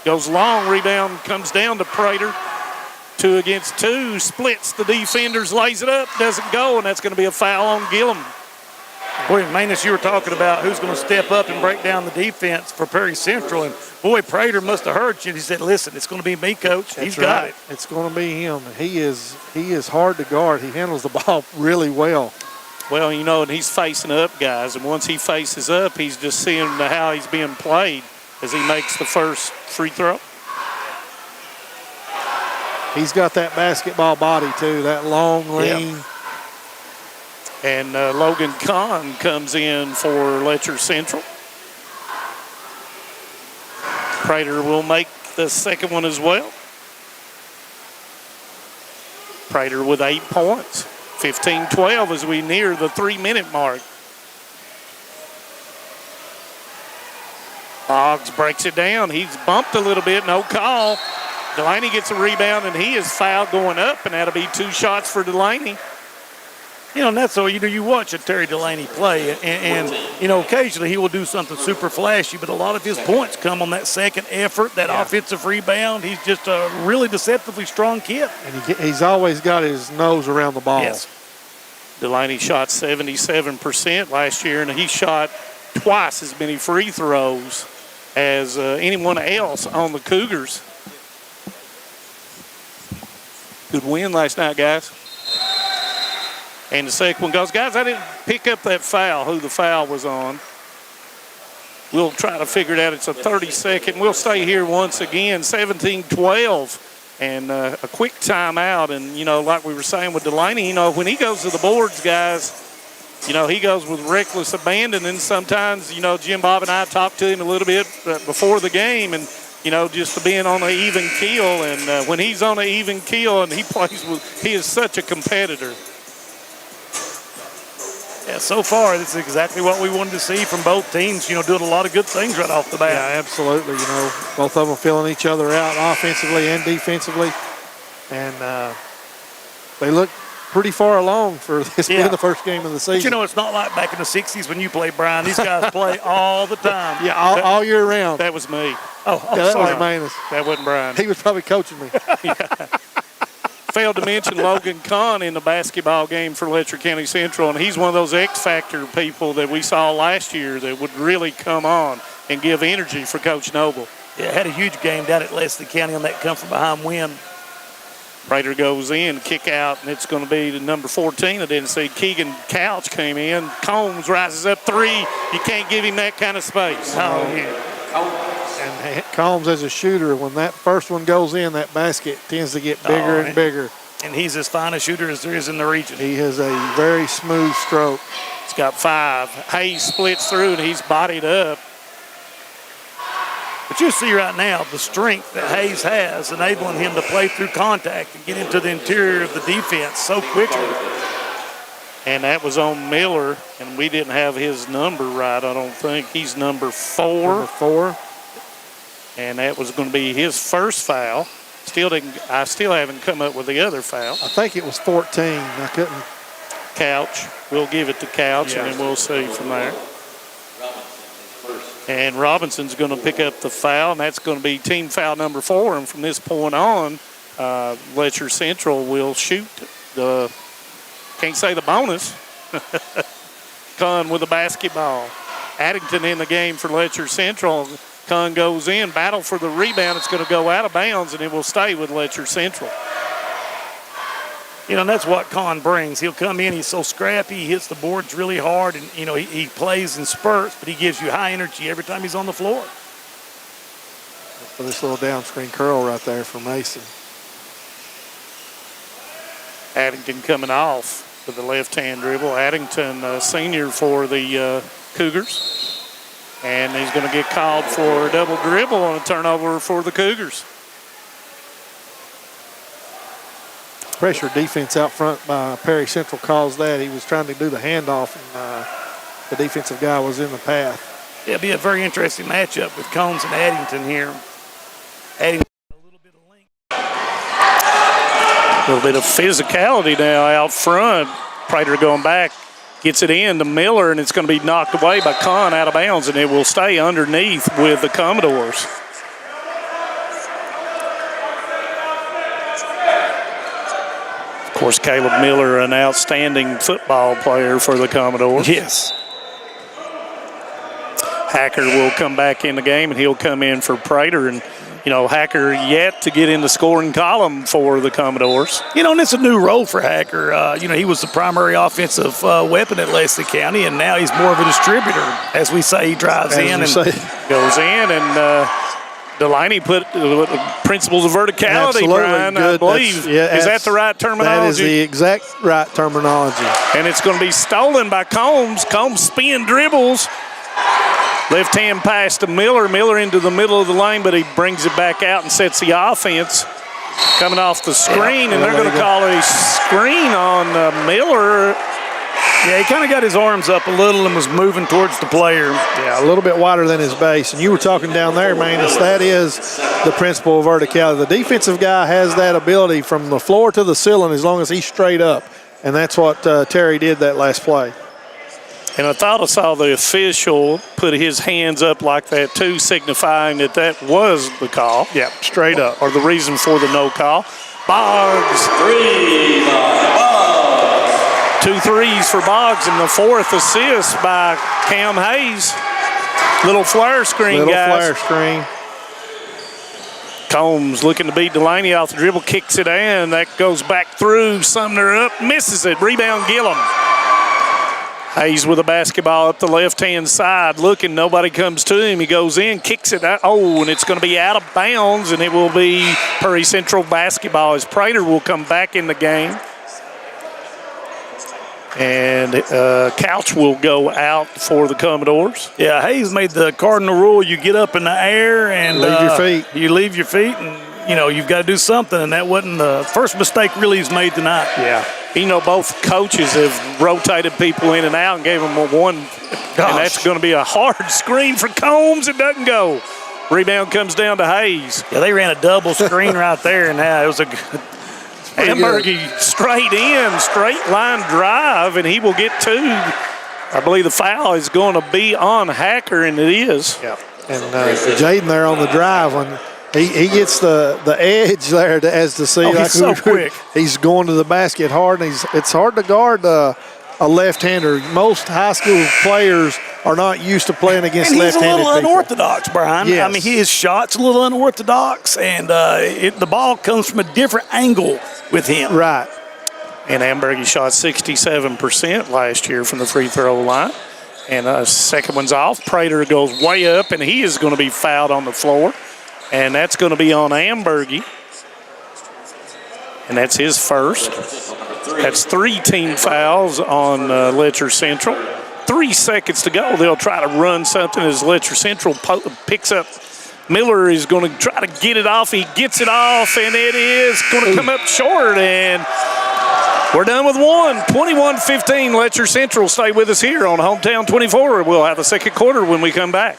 [SPEAKER 8] goes long. Rebound comes down to Prater. 2 against 2. Splits the defenders. Lays it up. Doesn't go. And that's going to be a foul on Gillum.
[SPEAKER 9] Boy, Manus, you were talking about who's going to step up and break down the defense for Perry Central. And, boy, Prater must have heard you. He said, listen, it's going to be me, Coach. He's got it.
[SPEAKER 10] It's going to be him. He is hard to guard. He handles the ball really well.
[SPEAKER 8] Well, and he's facing up, guys. And once he faces up, he's just seeing how he's being played as he makes the first free throw.
[SPEAKER 10] He's got that basketball body, too, that long, lean.
[SPEAKER 8] Yep. And Logan Kahn comes in for Letcher Central. Prater will make the second one as well. Prater with 8 points. 15-12 as we near the 3-minute mark. Boggs breaks it down. He's bumped a little bit, no call. Delaney gets a rebound, and he is fouled going up, and that'll be 2 shots for Delaney.
[SPEAKER 9] And that's so, you watch a Terry Delaney play, and occasionally he will do something super flashy, but a lot of his points come on that second effort, that offensive rebound. He's just a really deceptively strong kid.
[SPEAKER 10] And he's always got his nose around the ball.
[SPEAKER 8] Yes. Delaney shot 77% last year, and he shot twice as many free throws as anyone else on the Cougars. Good win last night, guys. And the second one goes, guys, I didn't pick up that foul, who the foul was on. We'll try to figure it out. It's a 30-second. We'll stay here once again, 17-12. And a quick timeout. And, like we were saying with Delaney, when he goes to the boards, guys, he goes with reckless abandon. And sometimes, Jim Bob and I talked to him a little bit before the game. And, just being on an even keel. And when he's on an even keel and he is such a competitor.
[SPEAKER 9] Yeah, so far, this is exactly what we wanted to see from both teams, doing a lot of good things right off the bat.
[SPEAKER 10] Yeah, absolutely. Both of them filling each other out offensively and defensively. And they look pretty far along for this being the first game of the season.
[SPEAKER 9] But it's not like back in the 60s when you played, Brian. These guys play all the time.
[SPEAKER 10] Yeah, all year round.
[SPEAKER 8] That was me.
[SPEAKER 10] That was Manus.
[SPEAKER 8] That wasn't Brian.
[SPEAKER 10] He was probably coaching me.
[SPEAKER 8] Failed to mention Logan Kahn in the basketball game for Letcher County Central, and he's one of those X-factor people that we saw last year that would really come on and give energy for Coach Noble.
[SPEAKER 9] Yeah, had a huge game down at Leslie County on that come-from-behind win.
[SPEAKER 8] Prater goes in, kick out, and it's going to be the number 14. I didn't see Keegan Couch came in. Combs rises up 3. You can't give him that kind of space.
[SPEAKER 10] Oh, yeah. And Combs as a shooter, when that first one goes in, that basket tends to get bigger and bigger.
[SPEAKER 9] And he's as fine a shooter as there is in the region.
[SPEAKER 10] He has a very smooth stroke.
[SPEAKER 8] He's got 5. Hayes splits through, and he's bodied up.
[SPEAKER 9] But you see right now the strength that Hayes has, enabling him to play through contact and get into the interior of the defense so quickly.
[SPEAKER 8] And that was on Miller, and we didn't have his number right, I don't think. He's number 4.
[SPEAKER 10] Number 4.
[SPEAKER 8] And that was going to be his first foul. I still haven't come up with the other foul.
[SPEAKER 10] I think it was 14. I couldn't.
[SPEAKER 8] Couch. We'll give it to Couch, and then we'll see from there. And Robinson's going to pick up the foul, and that's going to be team foul number 4. And from this point on, Letcher Central will shoot the, can't say the bonus, Conn with the basketball. Addington in the game for Letcher Central. Conn goes in, battle for the rebound. It's going to go out of bounds, and it will stay with Letcher Central.
[SPEAKER 9] You know, and that's what Conn brings. He'll come in, he's so scrappy, he hits the boards really hard, and, you know, he plays in spurts, but he gives you high energy every time he's on the floor.
[SPEAKER 10] For this little down screen curl right there for Mason.
[SPEAKER 8] Addington coming off with the left-hand dribble. Addington, senior for the Cougars. And he's going to get called for a double dribble on a turnover for the Cougars.
[SPEAKER 10] Pressure defense out front by Perry Central caused that. He was trying to do the handoff, and the defensive guy was in the path.
[SPEAKER 9] It'll be a very interesting matchup with Combs and Addington here. Addington.
[SPEAKER 8] A little bit of physicality now out front. Prater going back, gets it in to Miller, and it's going to be knocked away by Conn out of bounds, and it will stay underneath with the Commodores. Of course, Caleb Miller, an outstanding football player for the Commodores.
[SPEAKER 9] Yes.
[SPEAKER 8] Hacker will come back in the game, and he'll come in for Prater. And, you know, Hacker yet to get in the scoring column for the Commodores.
[SPEAKER 9] You know, and it's a new role for Hacker. You know, he was the primary offensive weapon at Leslie County, and now he's more of a distributor. As we say, he drives in and
[SPEAKER 8] goes in, and Delaney put principles of verticality, Brian, I believe. Is that the right terminology?
[SPEAKER 10] That is the exact right terminology.
[SPEAKER 8] And it's going to be stolen by Combs. Combs spin dribbles. Left hand pass to Miller. Miller into the middle of the lane, but he brings it back out and sets the offense. Coming off the screen, and they're going to call a screen on Miller.
[SPEAKER 9] Yeah, he kind of got his arms up a little and was moving towards the player.
[SPEAKER 10] Yeah, a little bit wider than his base. And you were talking down there, Manus, that is the principle of verticality. The defensive guy has that ability from the floor to the ceiling as long as he's straight up. And that's what Terry did that last play.
[SPEAKER 8] And I thought I saw the official put his hands up like that too, signifying that that was the call.
[SPEAKER 10] Yeah, straight up.
[SPEAKER 8] Or the reason for the no call. Boggs. 2 threes for Boggs, and the 4th assist by Cam Hayes. Little flare screen, guys.
[SPEAKER 10] Little flare screen.
[SPEAKER 8] Combs looking to beat Delaney off the dribble, kicks it in. That goes back through. Sumner up, misses it. Rebound, Gillum. Hayes with the basketball up the left-hand side, looking. Nobody comes to him. He goes in, kicks it out. Oh, and it's going to be out of bounds, and it will be Prairie Central basketball as Prater will come back in the game. And Couch will go out for the Commodores.
[SPEAKER 9] Yeah, Hayes made the cardinal rule. You get up in the air and
[SPEAKER 10] leave your feet.
[SPEAKER 9] You leave your feet, and, you know, you've got to do something. And that wasn't the first mistake really he's made tonight.
[SPEAKER 8] Yeah. You know, both coaches have rotated people in and out and gave them a one. And that's going to be a hard screen for Combs. It doesn't go. Rebound comes down to Hayes.
[SPEAKER 9] Yeah, they ran a double screen right there, and it was a good.
[SPEAKER 8] Hamburgy straight in, straight line drive, and he will get 2. I believe the foul is going to be on Hacker, and it is.
[SPEAKER 10] Yeah. And Jaden there on the drive, when he gets the edge there as to see.
[SPEAKER 9] He's so quick.
[SPEAKER 10] He's going to the basket hard, and it's hard to guard a left-hander. Most high school players are not used to playing against
[SPEAKER 9] and he's
[SPEAKER 10] left-handed
[SPEAKER 9] a little
[SPEAKER 10] people.
[SPEAKER 9] unorthodox, Brian.
[SPEAKER 10] Yes.
[SPEAKER 9] I mean, his shot's a little unorthodox, and the ball comes from a different angle with him.
[SPEAKER 10] Right.
[SPEAKER 8] And Ambergy shot 67% last year from the free throw line. And second one's off. Prater goes way up, and he is going to be fouled on the floor. And that's going to be on Ambergy. And that's his first. That's 3 team fouls on Letcher Central. 3 seconds to go. They'll try to run something as Letcher Central picks up. Miller is going to try to get it off. He gets it off, and it is going to come up short. And we're done with one. 21-15, Letcher Central. Stay with us here on Hometown 24. We'll have the second quarter when we come back.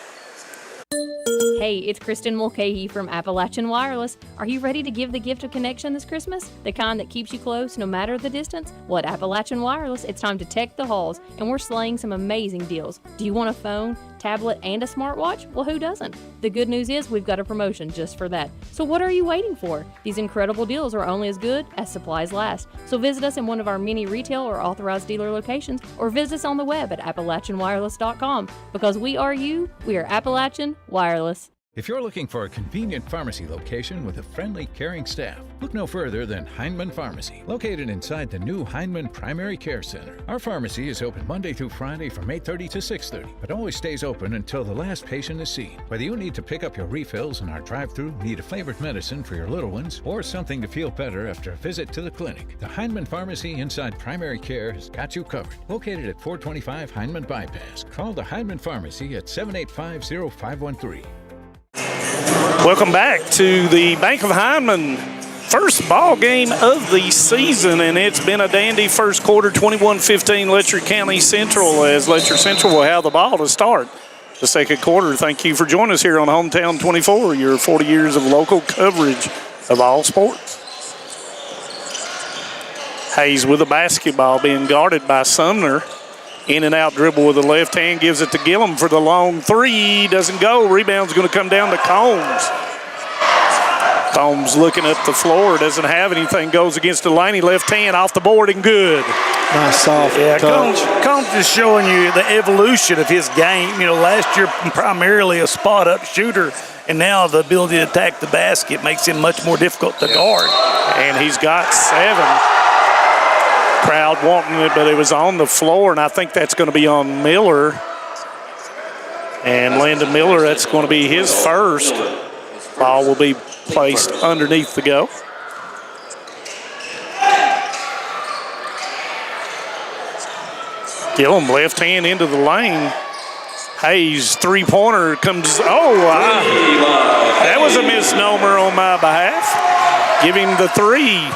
[SPEAKER 3] Hey, it's Kristen Mulcahy from Appalachian Wireless. Are you ready to give the gift of connection this Christmas? The kind that keeps you close no matter the distance? Well, at Appalachian Wireless, it's time to tech the halls, and we're slaying some amazing deals. Do you want a phone, tablet, and a smartwatch? Well, who doesn't? The good news is we've got a promotion just for that. So what are you waiting for? These incredible deals are only as good as supplies last. So visit us in one of our many retail or authorized dealer locations, or visit us on the web at AppalachianWireless.com. Because we are you, we are Appalachian Wireless.
[SPEAKER 12] If you're looking for a convenient pharmacy location with a friendly, caring staff, look no further than Hindman Pharmacy, located inside the new Hindman Primary Care Center. Our pharmacy is open Monday through Friday from 8:30 to 6:30, but always stays open until the last patient is seen. Whether you need to pick up your refills in our drive-thru, need a flavored medicine for your little ones, or something to feel better after a visit to the clinic, the Hindman Pharmacy inside Primary Care has got you covered. Located at 425 Hindman Bypass. Call the Hindman Pharmacy at 785-0513.
[SPEAKER 8] Welcome back to the Bank of Hindman first ball game of the season, and it's been a dandy first quarter, 21-15 Letcher County Central, as Letcher Central will have the ball to start the second quarter. Thank you for joining us here on Hometown 24, your 40 years of local coverage of all sports. Hayes with the basketball being guarded by Sumner. In and out dribble with the left hand, gives it to Gillum for the long three. Doesn't go. Rebound's going to come down to Combs. Combs looking up the floor, doesn't have anything, goes against Delaney. Left hand off the board and good.
[SPEAKER 10] Nice soft touch.
[SPEAKER 9] Combs is showing you the evolution of his game. You know, last year primarily a spot-up shooter, and now the ability to attack the basket makes him much more difficult to guard.
[SPEAKER 8] And he's got 7. Crowd wanting it, but it was on the floor, and I think that's going to be on Miller. And Landon Miller, that's going to be his first. Ball will be placed underneath the go. Gillum, left hand into the lane. Hayes, three-pointer comes, that was a misnomer on my behalf. Give him the 3.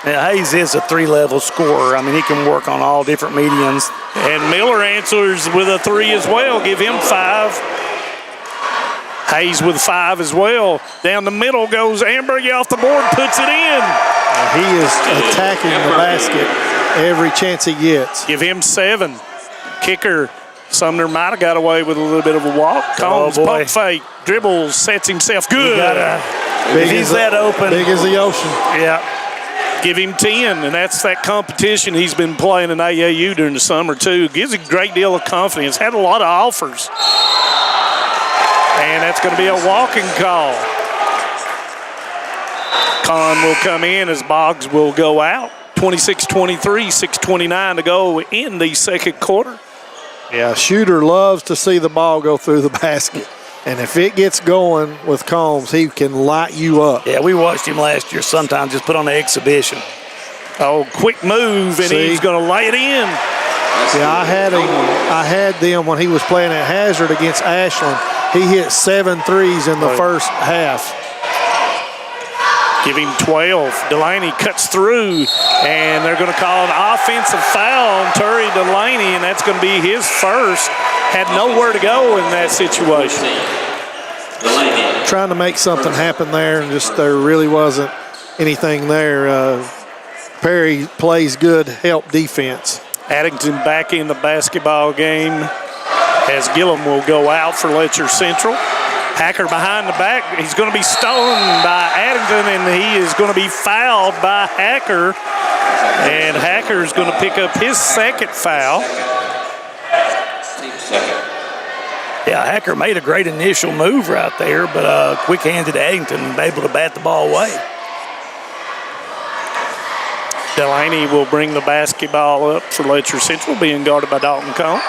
[SPEAKER 9] Yeah, Hayes is a 3-level scorer. I mean, he can work on all different mediums.
[SPEAKER 8] And Miller answers with a 3 as well. Give him 5. Hayes with 5 as well. Down the middle goes Ambergy off the board, puts it in.
[SPEAKER 10] He is attacking the basket every chance he gets.
[SPEAKER 8] Give him 7. Kicker, Sumner might have got away with a little bit of a walk. Combs, pump fake, dribbles, sets himself good.
[SPEAKER 9] If he's that open.
[SPEAKER 10] Big as the ocean.
[SPEAKER 8] Yeah. Give him 10, and that's that competition he's been playing in AAU during the summer, too. Gives a great deal of confidence. Had a lot of offers. And that's going to be a walking call. Kahn will come in as Boggs will go out. 26-23, 6:29 to go in the second quarter.
[SPEAKER 10] Yeah, shooter loves to see the ball go through the basket. And if it gets going with Combs, he can light you up.
[SPEAKER 9] Yeah, we watched him last year sometimes just put on an exhibition.
[SPEAKER 8] Oh, quick move, and he's going to lay it in.
[SPEAKER 10] Yeah, I had them when he was playing at Hazard against Ashland. He hit 7 threes in the first half.
[SPEAKER 8] Give him 12. Delaney cuts through, and they're going to call an offensive foul on Terry Delaney, and that's going to be his first. Had nowhere to go in that situation.
[SPEAKER 10] Trying to make something happen there, and just there really wasn't anything there. Perry plays good help defense.
[SPEAKER 8] Addington back in the basketball game as Gillum will go out for Letcher Central. Hacker behind the back. He's going to be stolen by Addington, and he is going to be fouled by Hacker. And Hacker's going to pick up his second foul.
[SPEAKER 9] Yeah, Hacker made a great initial move right there, but quick-handed Addington able to bat the ball away.
[SPEAKER 8] Delaney will bring the basketball up for Letcher Central, being guarded by Dalton Combs.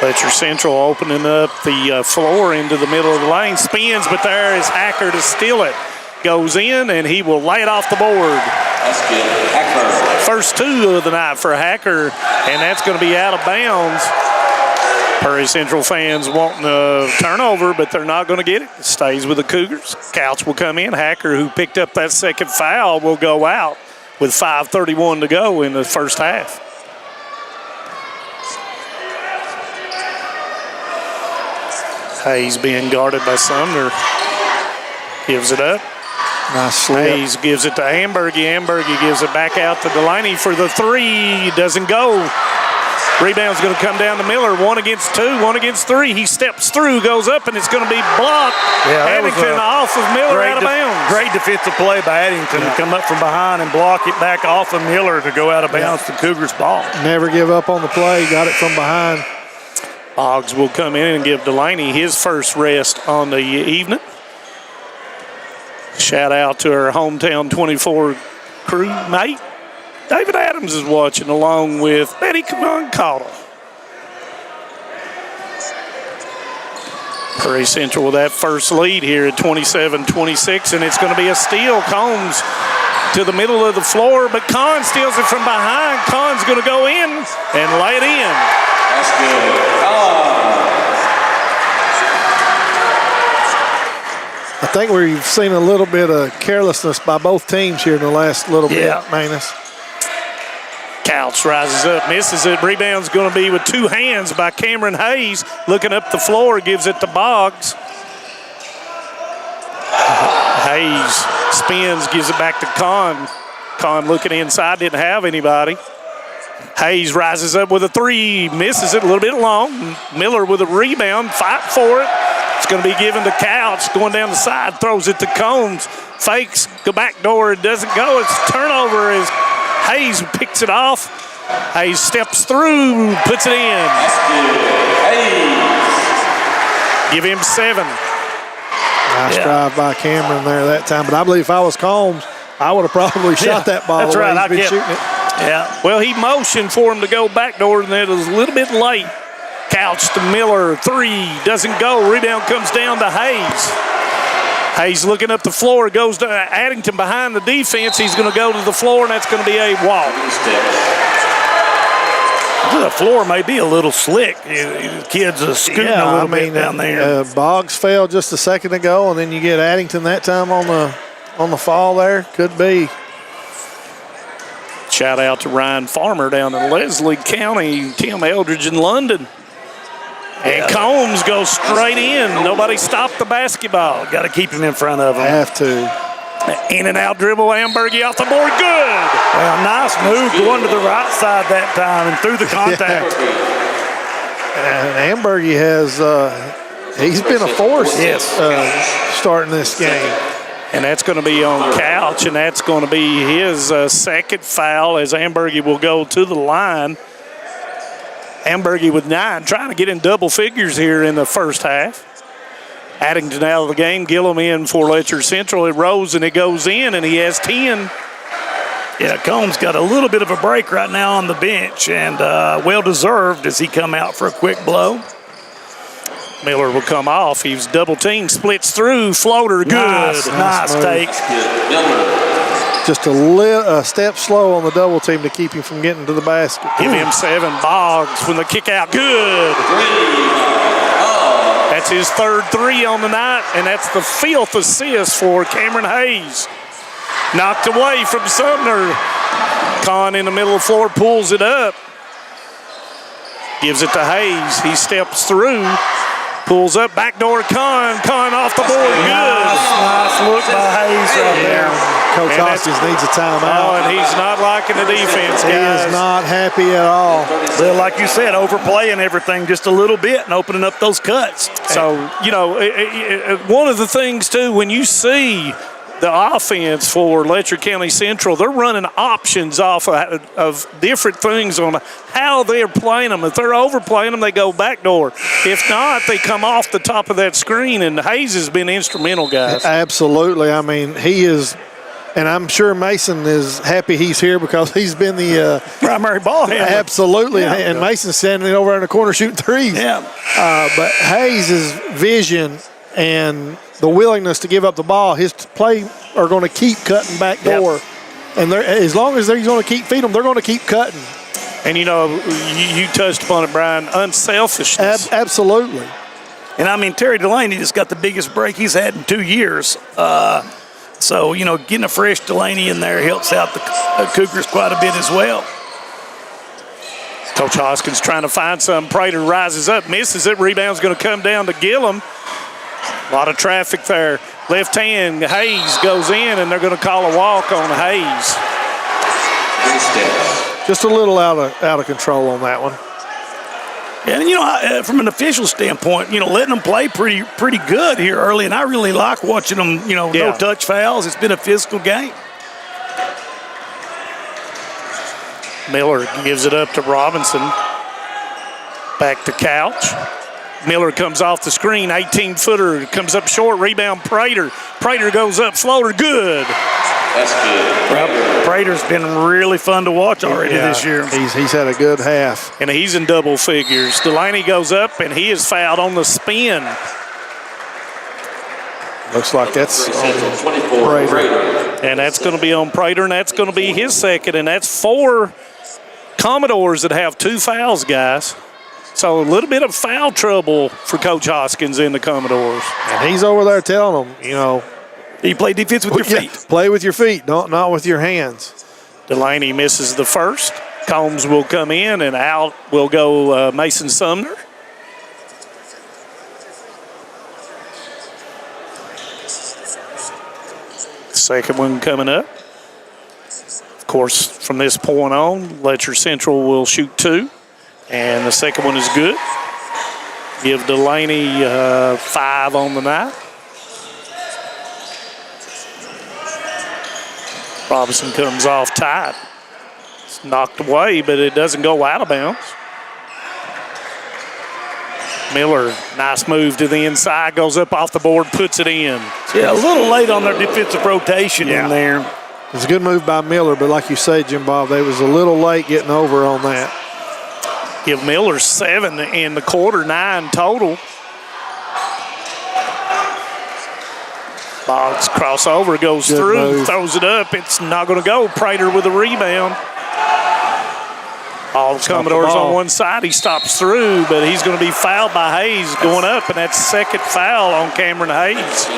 [SPEAKER 8] Letcher Central opening up the floor into the middle of the lane. Spins, but there is Hacker to steal it. Goes in, and he will lay it off the board.
[SPEAKER 16] That's good. Hacker.
[SPEAKER 8] First two of the night for Hacker, and that's going to be out of bounds. Prairie Central fans wanting a turnover, but they're not going to get it. It stays with the Cougars. Couch will come in. Hacker, who picked up that second foul, will go out with 5:31 to go in the first half. Hayes being guarded by Sumner. Gives it up.
[SPEAKER 10] Nice slip.
[SPEAKER 8] Hayes gives it to Ambergy. Ambergy gives it back out to Delaney for the three. Doesn't go. Rebound's going to come down to Miller. 1 against 2, 1 against 3. He steps through, goes up, and it's going to be blocked.
[SPEAKER 9] Yeah,
[SPEAKER 8] Addington off of Miller, out of bounds.
[SPEAKER 9] Great defensive play by Addington to come up from behind and block it back off of Miller to go out of bounds to Cougars ball.
[SPEAKER 10] Never give up on the play. Got it from behind.
[SPEAKER 8] Boggs will come in and give Delaney his first rest on the evening. Shout out to our hometown 24 crew mate. David Adams is watching along with Betty Caudill. Prairie Central with that first lead here at 27-26, and it's going to be a steal. Combs to the middle of the floor, but Kahn steals it from behind. Kahn's going to go in and lay it in.
[SPEAKER 16] That's good.
[SPEAKER 10] I think we've seen a little bit of carelessness by both teams here in the last little bit, Manus.
[SPEAKER 8] Couch rises up, misses it. Rebound's going to be with two hands by Cameron Hayes. Looking up the floor, gives it to Boggs. Hayes spins, gives it back to Kahn. Kahn looking inside, didn't have anybody. Hayes rises up with a three, misses it a little bit long. Miller with a rebound, fight for it. It's going to be given to Couch, going down the side, throws it to Combs. Fakes, go back door, it doesn't go. It's turnover as Hayes picks it off. Hayes steps through, puts it in. Give him 7.
[SPEAKER 10] Nice drive by Cameron there that time. But I believe if I was Combs, I would have probably shot that ball
[SPEAKER 8] That's
[SPEAKER 10] away.
[SPEAKER 8] right.
[SPEAKER 10] He's been shooting it.
[SPEAKER 8] Yeah. Well, he motioned for him to go back door, and it was a little bit late. Couch to Miller, 3, doesn't go. Rebound comes down to Hayes. Hayes looking up the floor, goes to Addington behind the defense. He's going to go to the floor, and that's going to be a walk.
[SPEAKER 9] The floor may be a little slick. The kids are scooting a little bit down there.
[SPEAKER 10] Boggs fell just a second ago, and then you get Addington that time on the fall there. Could be.
[SPEAKER 8] Shout out to Ryan Farmer down in Leslie County, Tim Eldridge in London. And Combs goes straight in. Nobody stopped the basketball.
[SPEAKER 9] Got to keep him in front of him.
[SPEAKER 10] Have to.
[SPEAKER 8] In and out dribble, Ambergy off the board. Good.
[SPEAKER 9] Well, nice move going to the right side that time and through the contact.
[SPEAKER 10] And Ambergy has, he's been a force starting this game.
[SPEAKER 8] And that's going to be on Couch, and that's going to be his second foul as Ambergy will go to the line. Ambergy with 9, trying to get in double figures here in the first half. Addington out of the game, Gillum in for Letcher Central. It rose and it goes in, and he has 10.
[SPEAKER 9] Yeah, Combs got a little bit of a break right now on the bench, and well-deserved as he come out for a quick blow.
[SPEAKER 8] Miller will come off. He's double teamed, splits through, floater, good.
[SPEAKER 9] Nice take.
[SPEAKER 10] Just a step slow on the double team to keep him from getting to the basket.
[SPEAKER 8] Give him 7. Boggs from the kick out, good. That's his third 3 on the night, and that's the 5th assist for Cameron Hayes. Knocked away from Sumner. Kahn in the middle of the floor pulls it up. Gives it to Hayes. He steps through. Pulls up, backdoor Kahn. Kahn off the board, good.
[SPEAKER 9] Nice look by Hayes right there.
[SPEAKER 10] Coach Hoskins needs a timeout.
[SPEAKER 8] Oh, and he's not liking the defense, guys.
[SPEAKER 10] He is not happy at all.
[SPEAKER 9] Well, like you said, overplaying everything just a little bit and opening up those cuts.
[SPEAKER 8] So, you know, one of the things, too, when you see the offense for Letcher County Central, they're running options off of different things on how they're playing them. If they're overplaying them, they go backdoor. If not, they come off the top of that screen, and Hayes has been instrumental, guys.
[SPEAKER 10] Absolutely. I mean, he is, and I'm sure Mason is happy he's here because he's been the
[SPEAKER 9] primary ball handler.
[SPEAKER 10] Absolutely, yeah. And Mason's standing over in the corner shooting threes.
[SPEAKER 9] Yeah.
[SPEAKER 10] But Hayes' vision and the willingness to give up the ball, his play are going to keep cutting back door. Yep. And as long as they're going to keep feeding them, they're going to keep cutting.
[SPEAKER 8] And, you know, you touched upon it, Brian, unselfishness.
[SPEAKER 10] Absolutely.
[SPEAKER 9] And, I mean, Terry Delaney just got the biggest break he's had in 2 years. So, you know, getting a fresh Delaney in there helps out the Cougars quite a bit as well.
[SPEAKER 8] Coach Hoskins trying to find some. Prater rises up, misses it. Rebound's going to come down to Gillum. A lot of traffic there. Left hand, Hayes goes in, and they're going to call a walk on Hayes.
[SPEAKER 10] Just a little out of control on that one.
[SPEAKER 9] And, you know, from an official standpoint, you know, letting them play pretty good here early, and I really like watching them, you know, no touch fouls. It's been a physical game.
[SPEAKER 8] Miller gives it up to Robinson. Back to Couch. Miller comes off the screen, 18-footer, comes up short, rebound Prater. Prater goes up, floater, good.
[SPEAKER 16] That's good.
[SPEAKER 9] Well, Prater's been really fun to watch already this year.
[SPEAKER 10] He's had a good half.
[SPEAKER 8] And he's in double figures. Delaney goes up, and he is fouled on the spin.
[SPEAKER 10] Looks like that's on Prater.
[SPEAKER 8] And that's going to be on Prater, and that's going to be his second, and that's 4 Commodores that have 2 fouls, guys. So a little bit of foul trouble for Coach Hoskins in the Commodores.
[SPEAKER 10] And he's over there telling them, you know,
[SPEAKER 9] you play defense with your feet.
[SPEAKER 10] Play with your feet, not with your hands.
[SPEAKER 8] Delaney misses the first. Combs will come in, and out will go Mason Sumner. Second one coming up. Of course, from this point on, Letcher Central will shoot 2. And the second one is good. Give Delaney 5 on the night. Robinson comes off tight. It's knocked away, but it doesn't go out of bounds. Miller, nice move to the inside, goes up off the board, puts it in.
[SPEAKER 9] Yeah, a little late on their defensive rotation in there.
[SPEAKER 10] It was a good move by Miller, but like you say, Jim Bob, they was a little late getting over on that.
[SPEAKER 8] Give Miller 7 in the quarter, 9 total. Boggs crossover, goes
[SPEAKER 10] Good
[SPEAKER 8] through,
[SPEAKER 10] move.
[SPEAKER 8] Throws it up. It's not going to go. Prater with a rebound. All the Commodores on one side. He stops through, but he's going to be fouled by Hayes going up, and that's second foul on Cameron Hayes.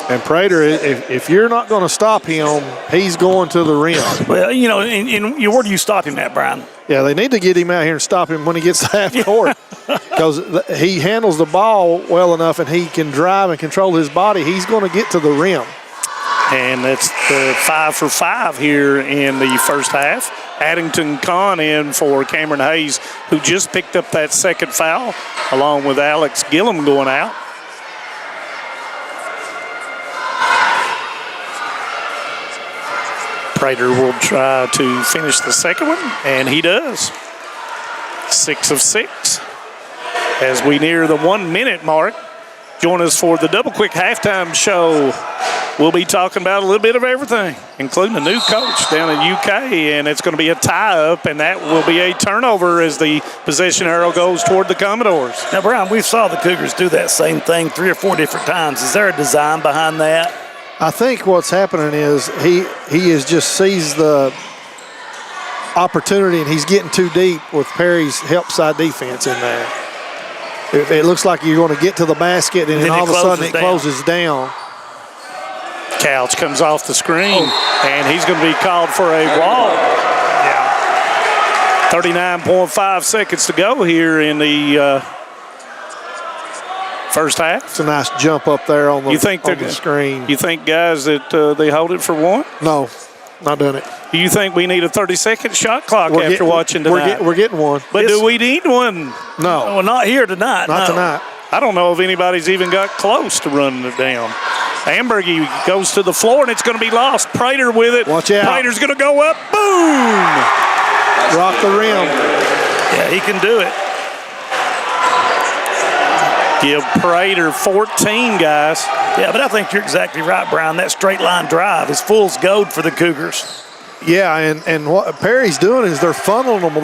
[SPEAKER 10] And Prater, if you're not going to stop him, he's going to the rim.
[SPEAKER 9] Well, you know, and where do you stop him at, Brian?
[SPEAKER 10] Yeah, they need to get him out here and stop him when he gets to half court because he handles the ball well enough and he can drive and control his body. He's going to get to the rim.
[SPEAKER 8] And that's the 5 for 5 here in the first half. Addington Kahn in for Cameron Hayes, who just picked up that second foul, along with Alex Gillum going out. Prater will try to finish the second one, and he does. 6 of 6. As we near the 1 minute mark, join us for the Double Quick halftime show. We'll be talking about a little bit of everything, including a new coach down in UK, and it's going to be a tie-up, and that will be a turnover as the possession arrow goes toward the Commodores.
[SPEAKER 9] Now, Brian, we saw the Cougars do that same thing 3 or 4 different times. Is there a design behind that?
[SPEAKER 10] I think what's happening is he is just sees the opportunity and he's getting too deep with Perry's help side defense in there. It looks like you're going to get to the basket and then all of a sudden it closes down.
[SPEAKER 8] Couch comes off the screen, and he's going to be called for a wall. Yeah. 39.5 seconds to go here in the first half.
[SPEAKER 10] It's a nice jump up there on the, screen.
[SPEAKER 8] You think, guys, that they hold it for 1?
[SPEAKER 10] No, not doing it.
[SPEAKER 8] Do you think we need a 30-second shot clock after watching tonight?
[SPEAKER 10] We're getting one.
[SPEAKER 8] But do we need one?
[SPEAKER 10] No.
[SPEAKER 9] Well, not here tonight.
[SPEAKER 10] Not tonight.
[SPEAKER 8] I don't know if anybody's even got close to running it down. Ambergy goes to the floor, and it's going to be lost. Prater with it.
[SPEAKER 10] Watch out.
[SPEAKER 8] Prater's going to go up. Boom!
[SPEAKER 10] Rock the rim.
[SPEAKER 8] Yeah, he can do it. Give Prater 14, guys.
[SPEAKER 9] Yeah, but I think you're exactly right, Brian. That straight line drive is fool's gold for the Cougars.
[SPEAKER 10] Yeah, and what Perry's doing is they're funneling them.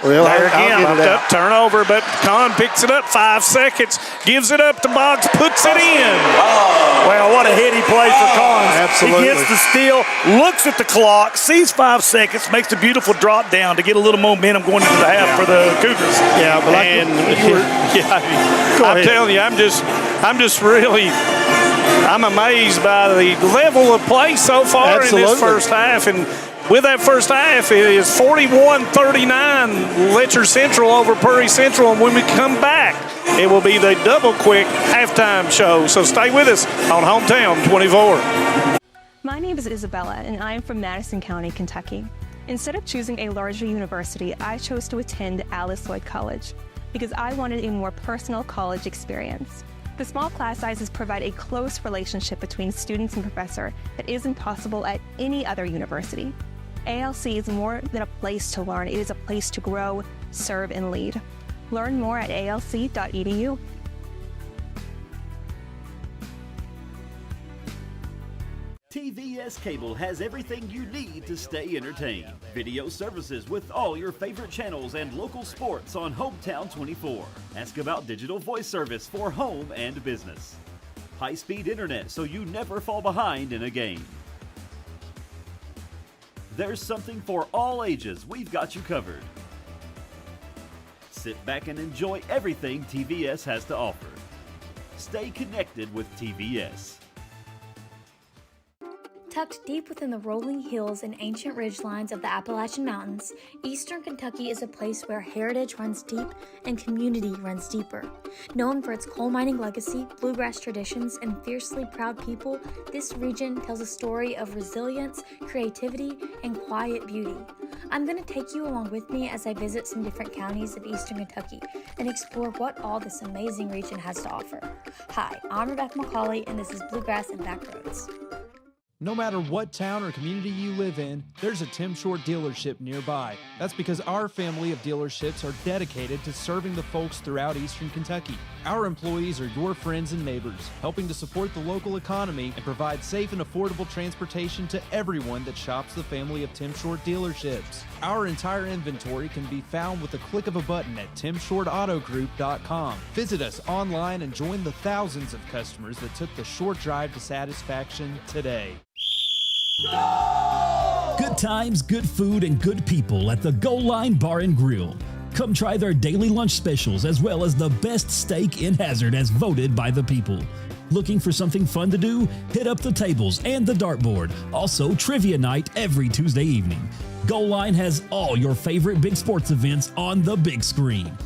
[SPEAKER 10] Well,
[SPEAKER 8] there again,
[SPEAKER 10] I'll get it out.
[SPEAKER 8] turnover, but Kahn picks it up, 5 seconds, gives it up to Boggs, puts it in.
[SPEAKER 9] Well, what a hit he played for Kahn.
[SPEAKER 10] Absolutely.
[SPEAKER 9] He gets the steal, looks at the clock, sees 5 seconds, makes a beautiful drop down to get a little momentum going into the half for the Cougars.
[SPEAKER 10] Yeah, but
[SPEAKER 8] I'm telling you, I'm just really, I'm amazed by the level of play so far in this first half. And with that first half, it is 41-39 Letcher Central over Prairie Central. And when we come back, it will be the double quick halftime show. So stay with us on Hometown 24.
[SPEAKER 17] My name is Isabella, and I am from Madison County, Kentucky. Instead of choosing a larger university, I chose to attend Alice Lloyd College because I wanted a more personal college experience. The small class sizes provide a close relationship between students and professor that isn't possible at any other university. ALC is more than a place to learn, it is a place to grow, serve, and lead. Learn more at alc.edu.
[SPEAKER 18] TVS Cable has everything you need to stay entertained. Video services with all your favorite channels and local sports on Hometown 24. Ask about digital voice service for home and business. High-speed internet so you never fall behind in a game. There's something for all ages. We've got you covered. Sit back and enjoy everything TVS has to offer. Stay connected with TVS.
[SPEAKER 19] Tucked deep within the rolling hills and ancient ridgelines of the Appalachian Mountains, Eastern Kentucky is a place where heritage runs deep and community runs deeper. Known for its coal mining legacy, bluegrass traditions, and fiercely proud people, this region tells a story of resilience, creativity, and quiet beauty. I'm going to take you along with me as I visit some different counties of Eastern Kentucky and explore what all this amazing region has to offer. Hi, I'm Rebecca McCauley, and this is Bluegrass and Backroads.
[SPEAKER 20] No matter what town or community you live in, there's a Tim Short dealership nearby. That's because our family of dealerships are dedicated to serving the folks throughout Eastern Kentucky. Our employees are your friends and neighbors, helping to support the local economy and provide safe and affordable transportation to everyone that shops the family of Tim Short dealerships. Our entire inventory can be found with the click of a button at timshortautogroup.com. Visit us online and join the thousands of customers that took the short drive to satisfaction today.
[SPEAKER 5] Good times, good food, and good people at the Goal Line Bar and Grill. Come try their daily lunch specials as well as the best steak in Hazard as voted by the people. Looking for something fun to do? Hit up the tables and the dartboard. Also, trivia night every Tuesday evening. Goal Line has all your favorite big sports events on the big screen.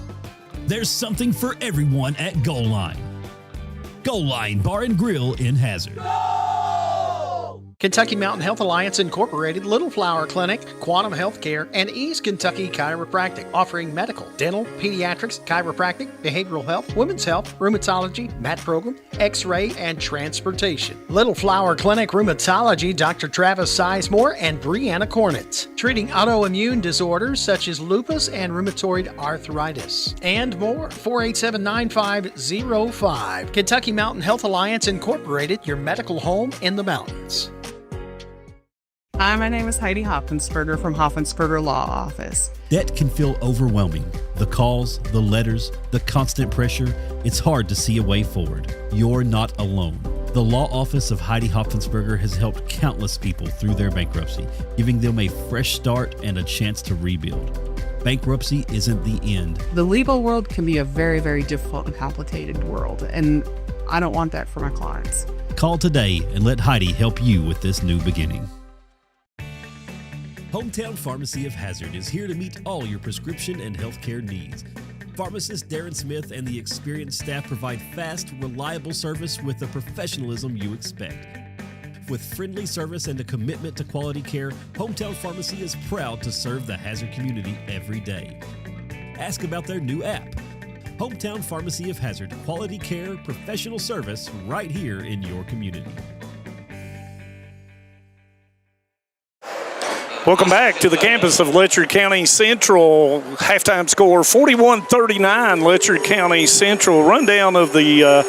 [SPEAKER 5] There's something for everyone at Goal Line. Goal Line Bar and Grill in Hazard.
[SPEAKER 21] Kentucky Mountain Health Alliance Incorporated, Little Flower Clinic, Quantum Healthcare, and East Kentucky Chiropractic, offering medical, dental, pediatrics, chiropractic, behavioral health, women's health, rheumatology, mat program, x-ray, and transportation. Little Flower Clinic Rheumatology, Dr. Travis Sizemore and Brianna Cornitz, treating autoimmune disorders such as lupus and rheumatoid arthritis, and more. 487-9505. Kentucky Mountain Health Alliance Incorporated, your medical home in the mountains.
[SPEAKER 22] Hi, my name is Heidi Hoffensperger from Hoffensperger Law Office.
[SPEAKER 5] Debt can feel overwhelming. The calls, the letters, the constant pressure, it's hard to see a way forward. You're not alone. The law office of Heidi Hoffensperger has helped countless people through their bankruptcy, giving them a fresh start and a chance to rebuild. Bankruptcy isn't the end.
[SPEAKER 22] The legal world can be a very, very difficult and complicated world, and I don't want that for my clients.
[SPEAKER 5] Call today and let Heidi help you with this new beginning. Hometown Pharmacy of Hazard is here to meet all your prescription and healthcare needs. Pharmacist Darren Smith and the experienced staff provide fast, reliable service with the professionalism you expect. With friendly service and a commitment to quality care, Hometown Pharmacy is proud to serve the Hazard community every day. Ask about their new app. Hometown Pharmacy of Hazard, quality care, professional service right here in your community.
[SPEAKER 8] Welcome back to the campus of Letcher County Central. Halftime score 41-39, Letcher County Central. Rundown of the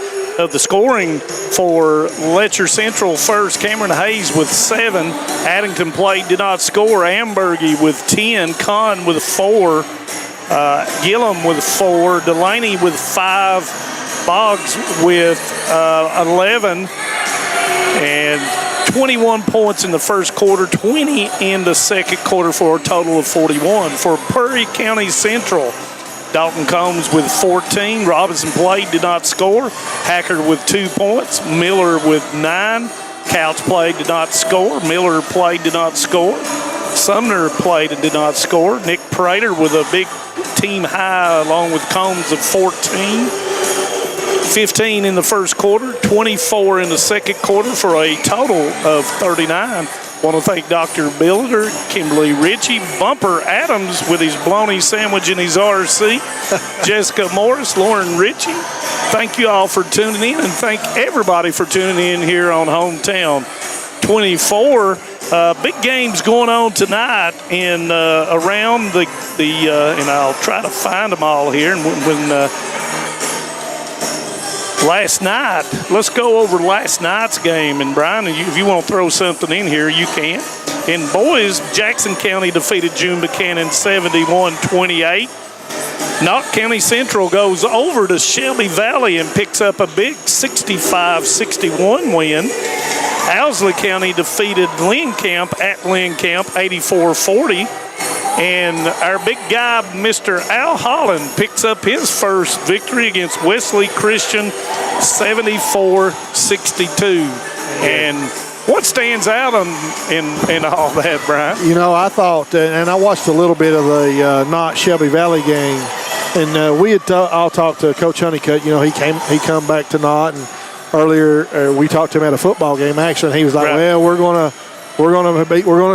[SPEAKER 8] scoring for Letcher Central first. Cameron Hayes with 7. Addington Plate did not score. Ambergy with 10. Conn with 4. Gillum with 4. Delaney with 5. Boggs with 11. And 21 points in the first quarter, 20 in the second quarter for a total of 41. For Perry County Central, Dalton Combs with 14. Robinson Plate did not score. Hacker with 2 points. Miller with 9. Couch Plate did not score. Miller Plate did not score. Sumner played and did not score. Nick Prater with a big team high along with Combs of 14. 15 in the first quarter, 24 in the second quarter for a total of 39. Want to thank Dr. Billiter, Kimberly Ritchie, Bumper Adams with his bologna sandwich in his RC, Jessica Morris, Lauren Ritchie. Thank you all for tuning in, and thank everybody for tuning in here on Hometown 24. Big games going on tonight in around the and I'll try to find them all here. And when last night, let's go over last night's game. And Brian, if you want to throw something in here, you can. In boys, Jackson County defeated June Buchanan 71-28. Knott County Central goes over to Shelby Valley and picks up a big 65-61 win. Owsley County defeated Lynn Camp at Lynn Camp 84-40. And our big guy, Mr. Al Holland, picks up his first victory against Wesley Christian 74-62. And what stands out in all that, Brian?
[SPEAKER 10] You know, I thought, and I watched a little bit of the Knott Shelby Valley game, and we had all talked to Coach Honeycutt. You know, he come back to Knott, and earlier we talked to him at a football game. Actually, and he was like,
[SPEAKER 8] right.
[SPEAKER 10] "Well, we're gonna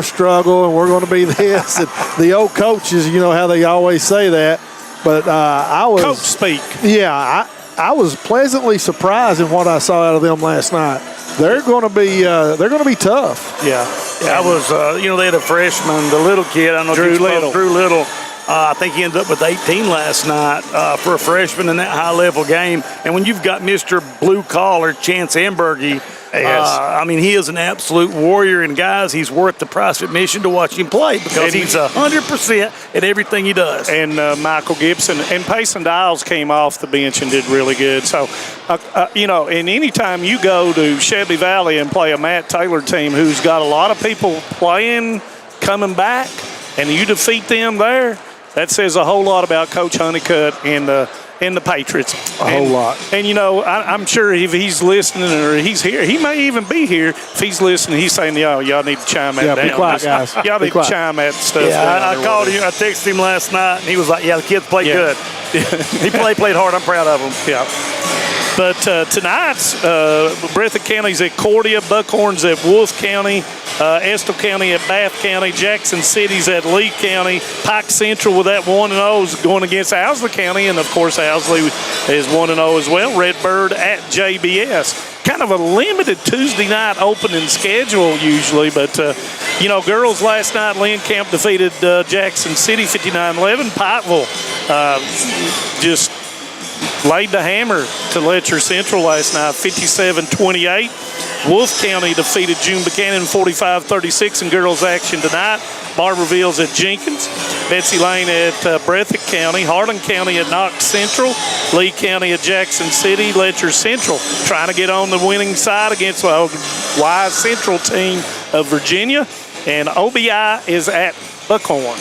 [SPEAKER 10] struggle, and we're gonna be this." And the old coaches, you know how they always say that. But I was
[SPEAKER 8] coach speak.
[SPEAKER 10] Yeah, I was pleasantly surprised in what I saw out of them last night. They're going to be tough.
[SPEAKER 9] Yeah, I was. You know, they had a freshman, the little kid. I don't know
[SPEAKER 8] Drew
[SPEAKER 9] if
[SPEAKER 8] Little.
[SPEAKER 9] Drew Little. I think he ended up with 18 last night for a freshman in that high-level game. And when you've got Mr. Blue Collar, Chance Ambergy, I mean, he is an absolute warrior. And, guys, he's worth the price of admission to watch him play because he's 100% at everything he does.
[SPEAKER 8] And Michael Gibson and Payson Dials came off the bench and did really good. So, you know, and anytime you go to Shelby Valley and play a Matt Taylor team who's got a lot of people playing, coming back, and you defeat them there, that says a whole lot about Coach Honeycutt and the Patriots.
[SPEAKER 10] A whole lot.
[SPEAKER 8] And, you know, I'm sure if he's listening or he's here, he may even be here. If he's listening, he's saying, y'all need to chime that down.
[SPEAKER 10] Be quiet, guys.
[SPEAKER 8] Y'all need to chime that stuff down.
[SPEAKER 9] Yeah, I called him. I texted him last night, and he was like, the kids played good. He played hard. I'm proud of him.
[SPEAKER 8] Yeah. But tonight's Breathitt County's at Cordia, Buckhorn's at Wolfe County, Estill County at Bath County, Jackson City's at Lee County, Pike Central with that 1-0 is going against Owsley County, and of course Owsley is 1-0 as well. Redbird at JBS. Kind of a limited Tuesday night opening schedule usually, but you know, girls last night, Lynn Camp defeated Jackson City 59-11. Pikeville just laid the hammer to Letcher Central last night, 57-28. Wolfe County defeated June Buchanan 45-36 in girls action tonight. Barberville's at Jenkins. Betsy Lane at Breathitt County. Harlan County at Knox Central. Lee County at Jackson City. Letcher Central trying to get on the winning side against the Wise Central team of Virginia. And OBI is at Buckhorn.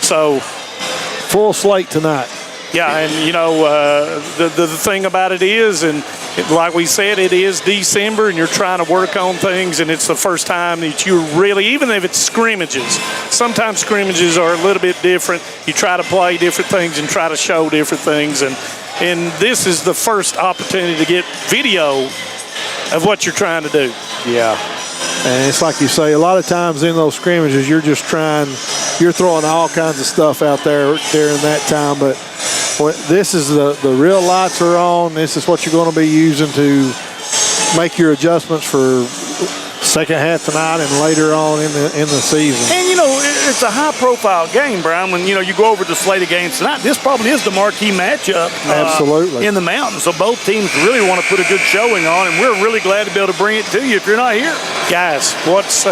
[SPEAKER 8] So,
[SPEAKER 10] full slate tonight.
[SPEAKER 8] Yeah, and, you know, the thing about it is, and like we said, it is December, and you're trying to work on things, and it's the first time that you really, even if it's scrimmages, sometimes scrimmages are a little bit different. You try to play different things and try to show different things, and this is the first opportunity to get video of what you're trying to do.
[SPEAKER 10] Yeah. And it's like you say, a lot of times in those scrimmages, you're throwing all kinds of stuff out there during that time. But this is the real lights are on. This is what you're going to be using to make your adjustments for second half tonight and later on in the season.
[SPEAKER 9] And, it's a high-profile game, Brian. When, you go over the slate of games tonight, this probably is the marquee matchup
[SPEAKER 10] Absolutely.
[SPEAKER 9] In the mountains. So both teams really want to put a good showing on, and we're really glad to be able to bring it to you if you're not here.
[SPEAKER 8] Guys, what's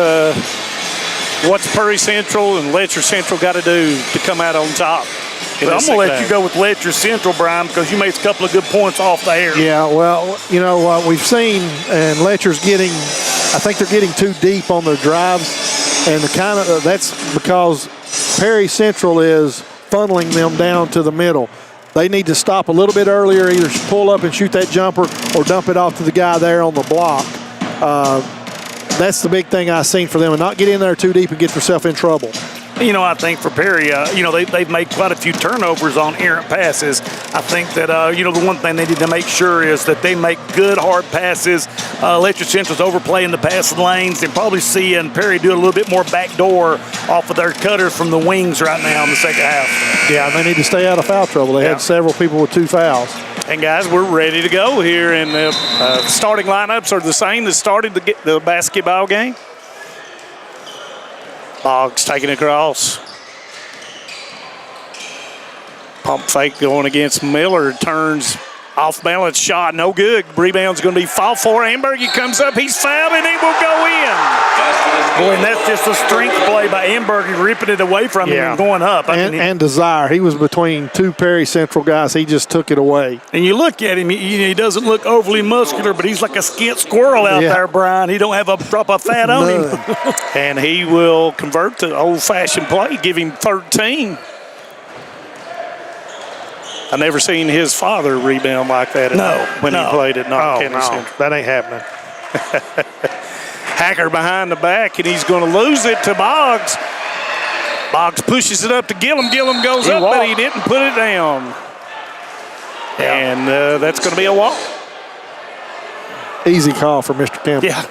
[SPEAKER 8] Prairie Central and Letcher Central got to do to come out on top?
[SPEAKER 9] Well, I'm going to let you go with Letcher Central, Brian, because you made a couple of good points off the air.
[SPEAKER 10] Yeah, well, we've seen, and Letcher's I think they're getting too deep on their drives, and that's because Perry Central is funneling them down to the middle. They need to stop a little bit earlier, either pull up and shoot that jumper or dump it off to the guy there on the block. That's the big thing I've seen for them, and not get in there too deep and get yourself in trouble.
[SPEAKER 9] I think for Perry, they've made quite a few turnovers on errant passes. I think that, the one thing they need to make sure is that they make good, hard passes. Letcher Central's overplaying the passing lanes and probably seeing Perry do a little bit more backdoor off of their cutters from the wings right now in the second half.
[SPEAKER 10] Yeah, they need to stay out of foul trouble. They had several people with 2 fouls.
[SPEAKER 8] And, guys, we're ready to go here, and the starting lineups are the same that started the basketball game. Boggs taking it across. Pump fake going against Miller. Turns off balance shot. No good. Rebound's going to be fought for. Ambergy comes up. He's fouled and it will go in.
[SPEAKER 9] Boy, and that's just a strength play by Ambergy, ripping it away from him and going up.
[SPEAKER 10] And Desire. He was between 2 Perry Central guys. He just took it away.
[SPEAKER 9] And you look at him, he doesn't look overly muscular, but he's like a skint squirrel out there, Brian. He don't have a drop of fat on him.
[SPEAKER 8] And he will convert to old-fashioned play, give him 13. I never seen his father rebound like that when he played at Knox County Central.
[SPEAKER 10] That ain't happening.
[SPEAKER 8] Hacker behind the back, and he's going to lose it to Boggs. Boggs pushes it up to Gillum. Gillum goes up, but he didn't put it down. And that's going to be a walk.
[SPEAKER 10] Easy call for Mr. Campbell.
[SPEAKER 8] Yeah.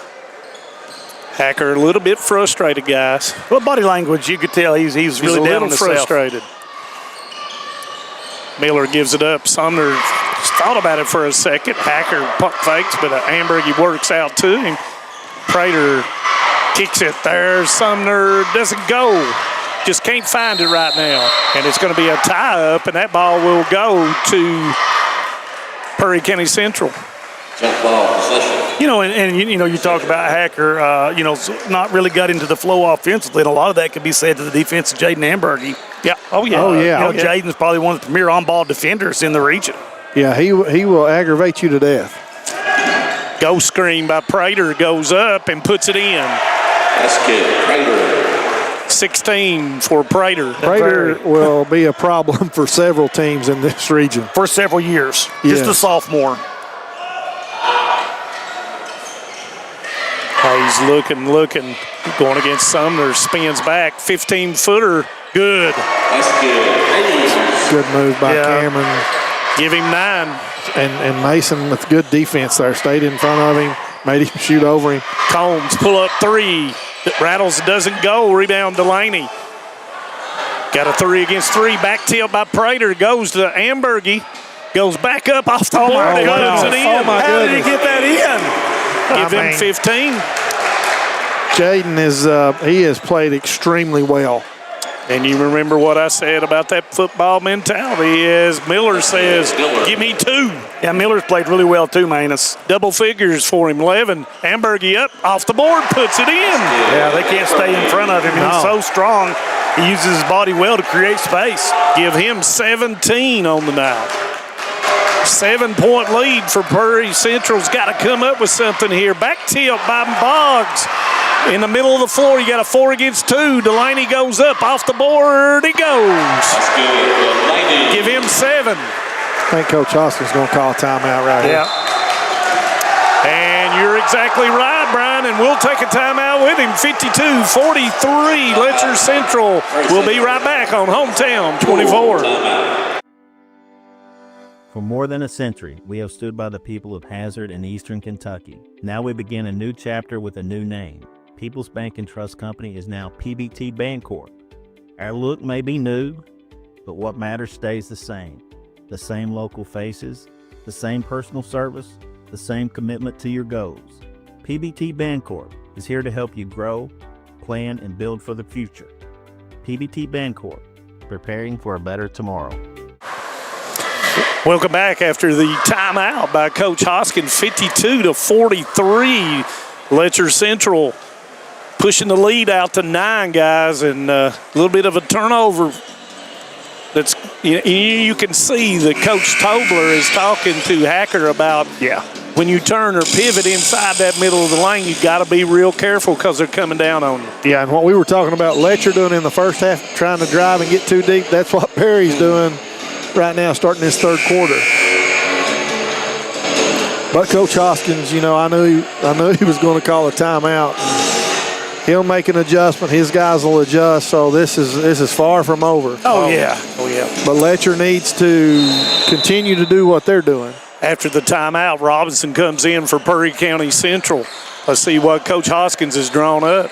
[SPEAKER 8] Hacker a little bit frustrated, guys.
[SPEAKER 9] Well, body language, you could tell he's really down on himself.
[SPEAKER 8] Frustrated. Miller gives it up. Sumner thought about it for a second. Hacker pump fakes, but Ambergy works out to him. Prater kicks it there. Sumner doesn't go. Just can't find it right now. And it's going to be a tie-up, and that ball will go to Prairie County Central.
[SPEAKER 16] Jump ball possession.
[SPEAKER 9] You talk about Hacker, not really got into the flow offensively, and a lot of that could be said to the defense of Jaden Ambergy.
[SPEAKER 8] Yeah. Oh, yeah.
[SPEAKER 9] Jaden's probably one of the premier on-ball defenders in the region.
[SPEAKER 10] Yeah, he will aggravate you to death.
[SPEAKER 8] Go screen by Prater, goes up and puts it in.
[SPEAKER 16] That's good. Prater.
[SPEAKER 8] 16 for Prater.
[SPEAKER 10] Prater will be a problem for several teams in this region.
[SPEAKER 9] For several years.
[SPEAKER 10] Yes.
[SPEAKER 9] Just a sophomore.
[SPEAKER 8] He's looking, going against Sumner, spins back, 15-footer, good.
[SPEAKER 16] That's good.
[SPEAKER 10] Good move by Cameron.
[SPEAKER 8] Give him 9.
[SPEAKER 10] And Mason with good defense there, stayed in front of him, made him shoot over him.
[SPEAKER 8] Combs pull up 3, that rattles, doesn't go, rebound Delaney. Got a 3 against 3, back tilt by Prater, goes to Ambergy, goes back up off the board and puts it in.
[SPEAKER 9] How did he get that in?
[SPEAKER 8] Give him 15.
[SPEAKER 10] Jaden has played extremely well.
[SPEAKER 8] And you remember what I said about that football mentality is Miller says, give me 2.
[SPEAKER 9] Yeah, Miller's played really well too, Manus.
[SPEAKER 8] Double figures for him, 11. Ambergy up, off the board, puts it in.
[SPEAKER 9] Yeah, they can't stay in front of him. No. He's so strong. He uses his body well to create space.
[SPEAKER 8] Give him 17 on the night. 7-point lead for Prairie Central's got to come up with something here. Back tilt by Boggs. In the middle of the floor, you got a 4 against 2. Delaney goes up, off the board, he goes.
[SPEAKER 16] That's good.
[SPEAKER 8] Give him 7.
[SPEAKER 10] I think Coach Austin's going to call a timeout right here.
[SPEAKER 8] And you're exactly right, Brian, and we'll take a timeout with him. 52-43, Letcher Central. We'll be right back on Hometown 24.
[SPEAKER 1] For more than a century, we have stood by the people of Hazard and Eastern Kentucky. Now we begin a new chapter with a new name. People's Bank and Trust Company is now PBT Bancorp. Our look may be new, but what matters stays the same. the same local faces, the same personal service, the same commitment to your goals. PBT Bancorp is here to help you grow, plan, and build for the future. PBT Bancorp, preparing for a better tomorrow.
[SPEAKER 8] Welcome back after the timeout by Coach Hoskin, 52-43. Letcher Central pushing the lead out to 9 guys, and a little bit of a turnover. That's you can see that Coach Tobler is talking to Hacker about when you turn or pivot inside that middle of the lane, you've got to be real careful because they're coming down on you.
[SPEAKER 10] Yeah, and what we were talking about Letcher doing in the first half, trying to drive and get too deep, that's what Perry's doing right now, starting this third quarter. But Coach Hoskins, I knew he was going to call a timeout. He'll make an adjustment. His guys will adjust. So this is far from over.
[SPEAKER 8] Oh yeah.
[SPEAKER 10] But Letcher needs to continue to do what they're doing.
[SPEAKER 8] After the timeout, Robinson comes in for Perry County Central. Let's see what Coach Hoskins has drawn up.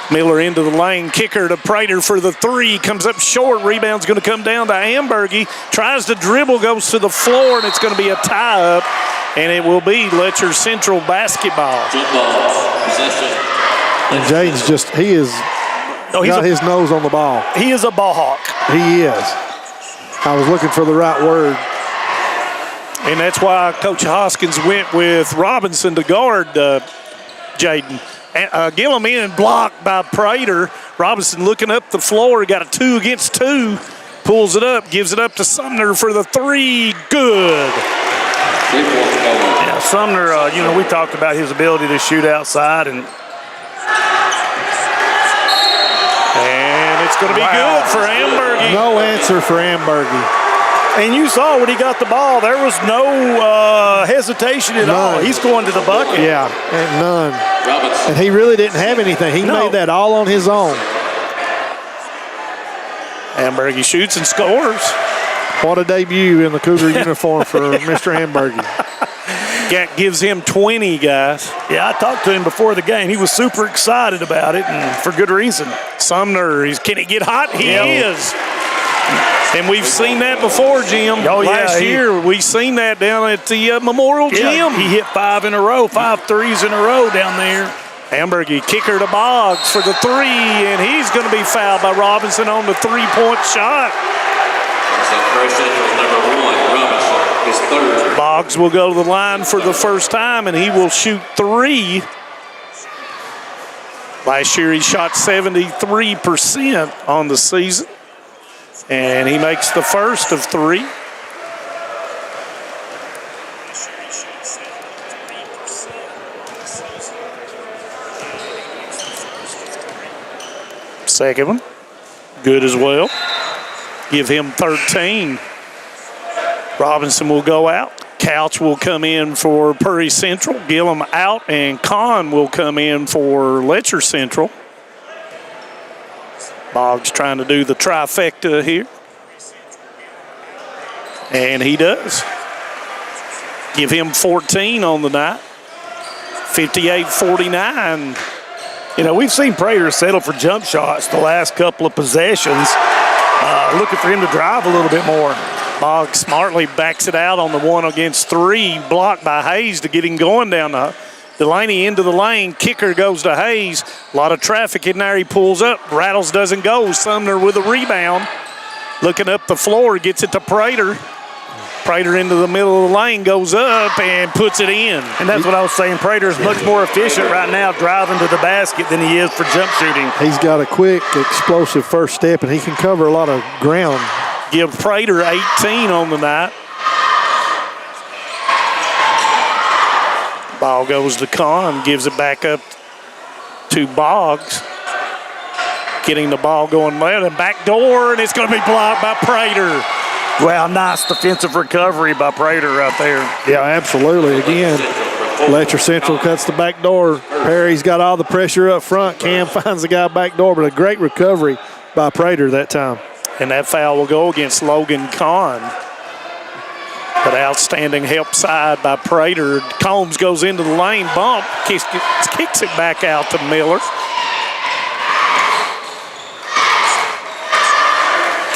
[SPEAKER 8] Miller into the lane, kicker to Prater for the 3, comes up short, rebound's going to come down to Ambergy, tries to dribble, goes to the floor, and it's going to be a tie-up, and it will be Letcher Central basketball.
[SPEAKER 10] And Jaden's he's got his nose on the ball.
[SPEAKER 8] He is a ball hawk.
[SPEAKER 10] He is. I was looking for the right word.
[SPEAKER 8] And that's why Coach Hoskins went with Robinson to guard Jaden. Gillum in, blocked by Prater. Robinson looking up the floor, got a 2 against 2, pulls it up, gives it up to Sumner for the 3, good.
[SPEAKER 9] Yeah, Sumner, we talked about his ability to shoot outside, and
[SPEAKER 8] it's going to be good for Ambergy.
[SPEAKER 10] No answer for Ambergy.
[SPEAKER 9] And you saw when he got the ball, there was no hesitation at all. He's going to the bucket.
[SPEAKER 10] Yeah, and none. And he really didn't have anything. He made that all on his own.
[SPEAKER 8] Ambergy shoots and scores.
[SPEAKER 10] What a debut in the Cougar uniform for Mr. Ambergy.
[SPEAKER 8] Gives him 20, guys.
[SPEAKER 9] Yeah, I talked to him before the game. He was super excited about it, and for good reason.
[SPEAKER 8] Sumner, can he get hot? He is. And we've seen that before, Jim. Last year, we've seen that down at the Memorial Gym.
[SPEAKER 9] He hit 5 threes in a row down there.
[SPEAKER 8] Ambergy, kicker to Boggs for the 3, and he's going to be fouled by Robinson on the 3-point shot. His third. Boggs will go to the line for the first time, and he will shoot 3. Last year, he shot 73% on the season. And he makes the first of 3. Second one, good as well. Give him 13. Robinson will go out. Couch will come in for Perry Central. Gillum out, and Kahn will come in for Letcher Central. Boggs trying to do the trifecta here. And he does. Give him 14 on the night. 58-49.
[SPEAKER 9] We've seen Prater settle for jump shots the last couple of possessions. Looking for him to drive a little bit more.
[SPEAKER 8] Boggs smartly backs it out on the 1 against 3. Blocked by Hayes to get him going down Delaney into the lane. Kicker goes to Hayes. A lot of traffic in there. He pulls up. Rattles doesn't go. Sumner with a rebound. Looking up the floor. Gets it to Prater. Prater into the middle of the lane. Goes up and puts it in.
[SPEAKER 9] And that's what I was saying. Prater is much more efficient right now driving to the basket than he is for jump shooting.
[SPEAKER 10] He's got a quick, explosive first step, and he can cover a lot of ground.
[SPEAKER 8] Give Prater 18 on the night. Ball goes to Kahn, gives it back up to Boggs. Getting the ball going left and back door, and it's going to be blocked by Prater.
[SPEAKER 9] Wow, nice defensive recovery by Prater right there.
[SPEAKER 10] Yeah, absolutely. Again, Letcher Central cuts the back door. Perry's got all the pressure up front. Cam finds the guy back door, but a great recovery by Prater that time.
[SPEAKER 8] And that foul will go against Logan Kahn. But outstanding help side by Prater. Combs goes into the lane, bump, kicks it back out to Miller.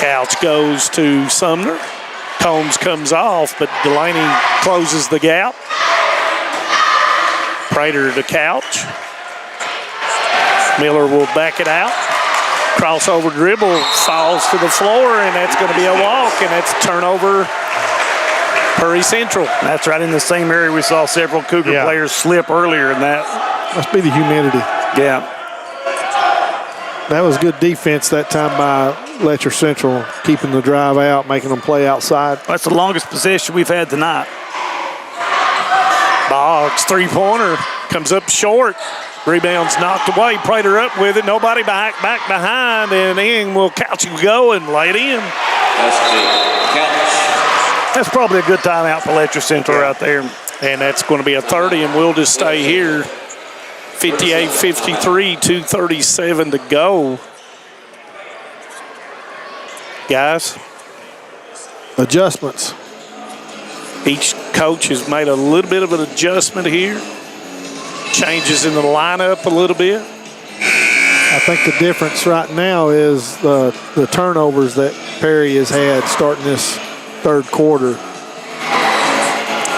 [SPEAKER 8] Couch goes to Sumner. Combs comes off, but Delaney closes the gap. Prater to Couch. Miller will back it out. Crossover dribble falls to the floor, and that's going to be a walk, and that's turnover. Prairie Central.
[SPEAKER 9] That's right in the same area we saw several Cougar players slip earlier in that.
[SPEAKER 10] Must be the humidity.
[SPEAKER 9] Yeah.
[SPEAKER 10] That was good defense that time by Letcher Central, keeping the drive out, making them play outside.
[SPEAKER 9] That's the longest possession we've had tonight.
[SPEAKER 8] Boggs, three-pointer, comes up short. Rebound's knocked away. Prater up with it. Nobody back behind, and in will Couch go and lay it in.
[SPEAKER 16] That's good. Couch.
[SPEAKER 9] That's probably a good timeout for Letcher Central right there.
[SPEAKER 8] And that's going to be a 30, and we'll just stay here. 58-53, 2:37 to go. Guys.
[SPEAKER 10] Adjustments.
[SPEAKER 8] Each coach has made a little bit of an adjustment here. Changes in the lineup a little bit.
[SPEAKER 10] I think the difference right now is the turnovers that Perry has had starting this third quarter.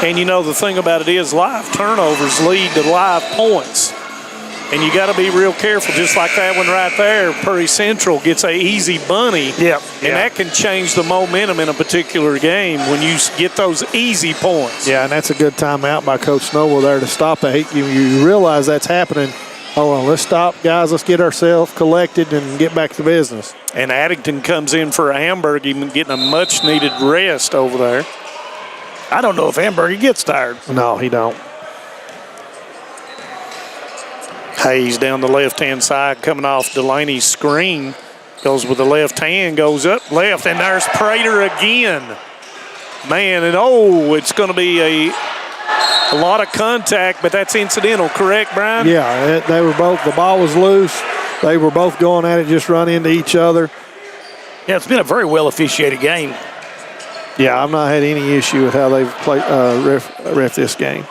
[SPEAKER 8] And you know, the thing about it is live turnovers lead to live points. And you got to be real careful, just like that one right there. Prairie Central gets a easy bunny. And that can change the momentum in a particular game when you get those easy points.
[SPEAKER 10] Yeah, and that's a good timeout by Coach Noble there to stop it. You realize that's happening. Hold on, let's stop, guys. Let's get ourselves collected and get back to business.
[SPEAKER 8] And Addington comes in for Amberg, even getting a much-needed rest over there.
[SPEAKER 9] I don't know if Amberg gets tired.
[SPEAKER 10] No, he don't.
[SPEAKER 8] Hayes down the left-hand side coming off Delaney's screen. Goes with the left hand, goes up left, and there's Prater again. Man, and it's going to be a lot of contact, but that's incidental, correct, Brian?
[SPEAKER 10] Yeah, they were both, the ball was loose. They were both going at it, just run into each other.
[SPEAKER 9] Yeah, it's been a very well officiated game.
[SPEAKER 10] Yeah, I've not had any issue with how they've played ref this game.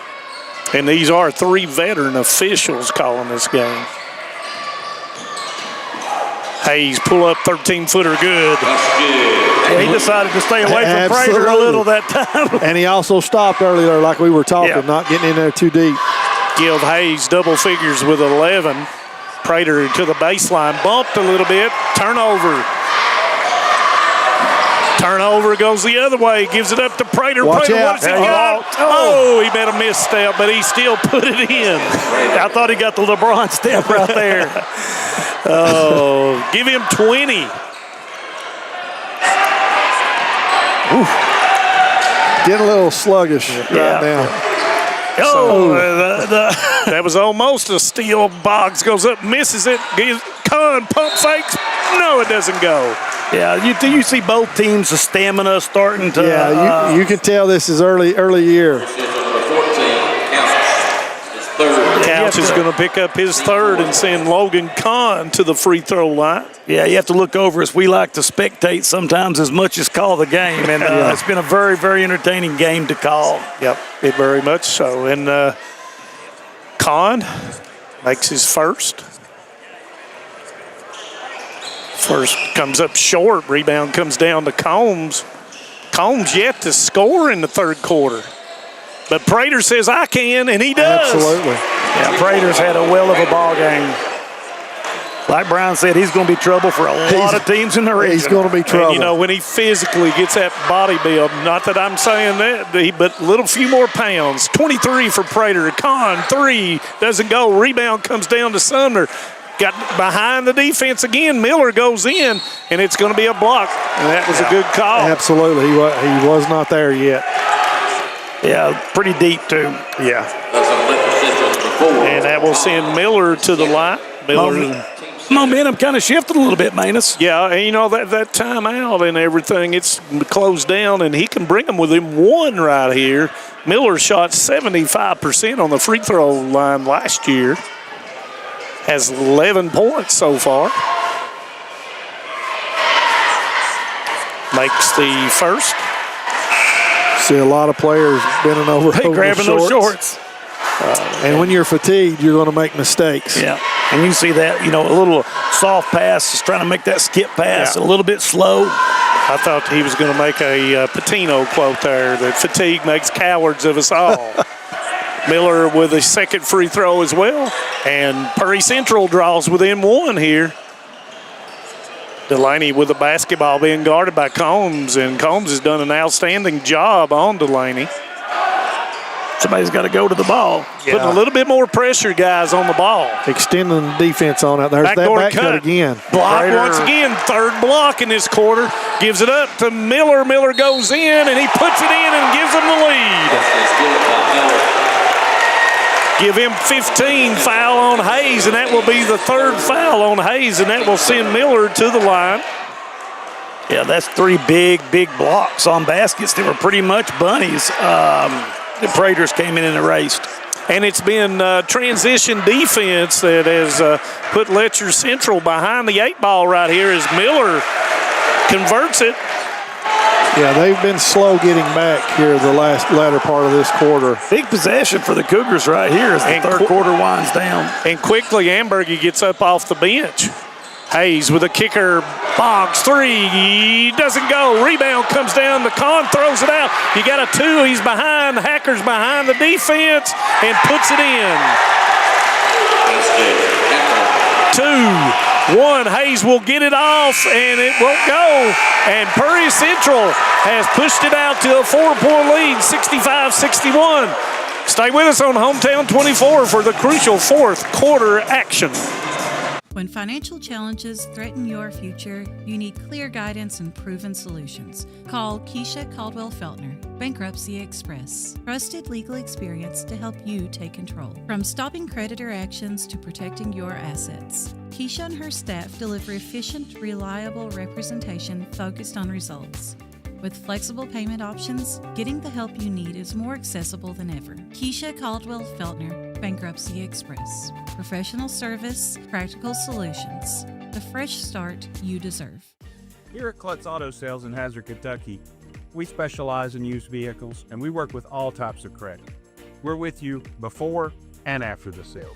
[SPEAKER 8] And these are three veteran officials calling this game. Hayes pull up 13-footer good.
[SPEAKER 16] That's good.
[SPEAKER 9] Yeah, he decided to stay away from Prater a little that time.
[SPEAKER 10] And he also stopped earlier like we were talking, not getting in there too deep.
[SPEAKER 8] Give Hayes double figures with 11. Prater to the baseline, bumped a little bit, turnover. Turnover goes the other way, gives it up to Prater.
[SPEAKER 10] Watch
[SPEAKER 8] Prater,
[SPEAKER 10] out.
[SPEAKER 8] what has he got? He made a misstep, but he still put it in.
[SPEAKER 9] I thought he got the LeBron step right there.
[SPEAKER 8] Give him 20.
[SPEAKER 10] Getting a little sluggish right now.
[SPEAKER 8] That was almost a steal. Boggs goes up, misses it. Con pump fakes. No, it doesn't go.
[SPEAKER 9] Yeah, you see both teams, the stamina starting to.
[SPEAKER 10] Yeah, you can tell this is early year.
[SPEAKER 8] Couch is going to pick up his third and send Logan Kahn to the free throw line.
[SPEAKER 9] Yeah, you have to look over us. We like to spectate sometimes as much as call the game, and it's been a very, very entertaining game to call.
[SPEAKER 8] Yep, it very much so. And Kahn makes his first. First comes up short. Rebound comes down to Combs. Combs yet to score in the third quarter. But Prater says, I can, and he does.
[SPEAKER 10] Absolutely.
[SPEAKER 9] Yeah, Prater's had a well of a ball game. Like Brian said, he's going to be trouble for a lot of teams in the region.
[SPEAKER 10] He's going to be trouble.
[SPEAKER 8] And, you know, when he physically gets that body build, not that I'm saying that, but a little few more pounds. 23 for Prater. Kahn, 3, doesn't go. Rebound comes down to Sumner. Got behind the defense again. Miller goes in, and it's going to be a block. And that was a good call.
[SPEAKER 10] Absolutely. He was not there yet.
[SPEAKER 9] Yeah, pretty deep, too.
[SPEAKER 10] Yeah.
[SPEAKER 8] And that will send Miller to the line.
[SPEAKER 9] Momentum kind of shifted a little bit, Manus.
[SPEAKER 8] Yeah, and you know, that timeout and everything, it's closed down, and he can bring them with him one right here. Miller shot 75% on the free throw line last year. Has 11 points so far. Makes the first.
[SPEAKER 10] See a lot of players bending over
[SPEAKER 9] grabbing those shorts.
[SPEAKER 10] And when you're fatigued, you're going to make mistakes.
[SPEAKER 9] Yeah, and you see that, a little soft pass, just trying to make that skip pass, a little bit slow.
[SPEAKER 8] I thought he was going to make a Patino quote there, that fatigue makes cowards of us all. Miller with a second free throw as well. And Perry Central draws within one here. Delaney with the basketball being guarded by Combs, and Combs has done an outstanding job on Delaney.
[SPEAKER 9] Somebody's got to go to the ball.
[SPEAKER 8] Putting a little bit more pressure, guys, on the ball.
[SPEAKER 10] Extending the defense on it. There's that back cut again.
[SPEAKER 8] Block once again, third block in this quarter. Gives it up to Miller. Miller goes in, and he puts it in and gives them the lead. Give him 15, foul on Hayes, and that will be the third foul on Hayes, and that will send Miller to the line.
[SPEAKER 9] Yeah, that's three big blocks on baskets that were pretty much bunnies. The Praetors came in and erased.
[SPEAKER 8] And it's been transition defense that has put Letcher Central behind the 8-ball right here as Miller converts it.
[SPEAKER 10] Yeah, they've been slow getting back here the latter part of this quarter.
[SPEAKER 9] Big possession for the Cougars right here as the third quarter winds down.
[SPEAKER 8] And quickly, Ambergy gets up off the bench. Hayes with a kicker, Boggs three, he doesn't go. Rebound comes down, the Con throws it out. You got a two, he's behind, Hacker's behind the defense and puts it in. 2-1, Hayes will get it off and it won't go. And Perry Central has pushed it out to a 4-point lead, 65-61. Stay with us on Hometown 24 for the crucial fourth quarter action.
[SPEAKER 2] When financial challenges threaten your future, you need clear guidance and proven solutions. Call Keisha Caldwell-Feltner, Bankruptcy Express. Trusted legal experience to help you take control. From stopping creditor actions to protecting your assets. Keisha and her staff deliver efficient, reliable representation focused on results. With flexible payment options, getting the help you need is more accessible than ever. Keisha Caldwell-Feltner, Bankruptcy Express. Professional service, practical solutions. The fresh start you deserve.
[SPEAKER 4] Here at Klutz Auto Sales in Hazard, Kentucky, we specialize in used vehicles and we work with all types of credit. We're with you before and after the sale.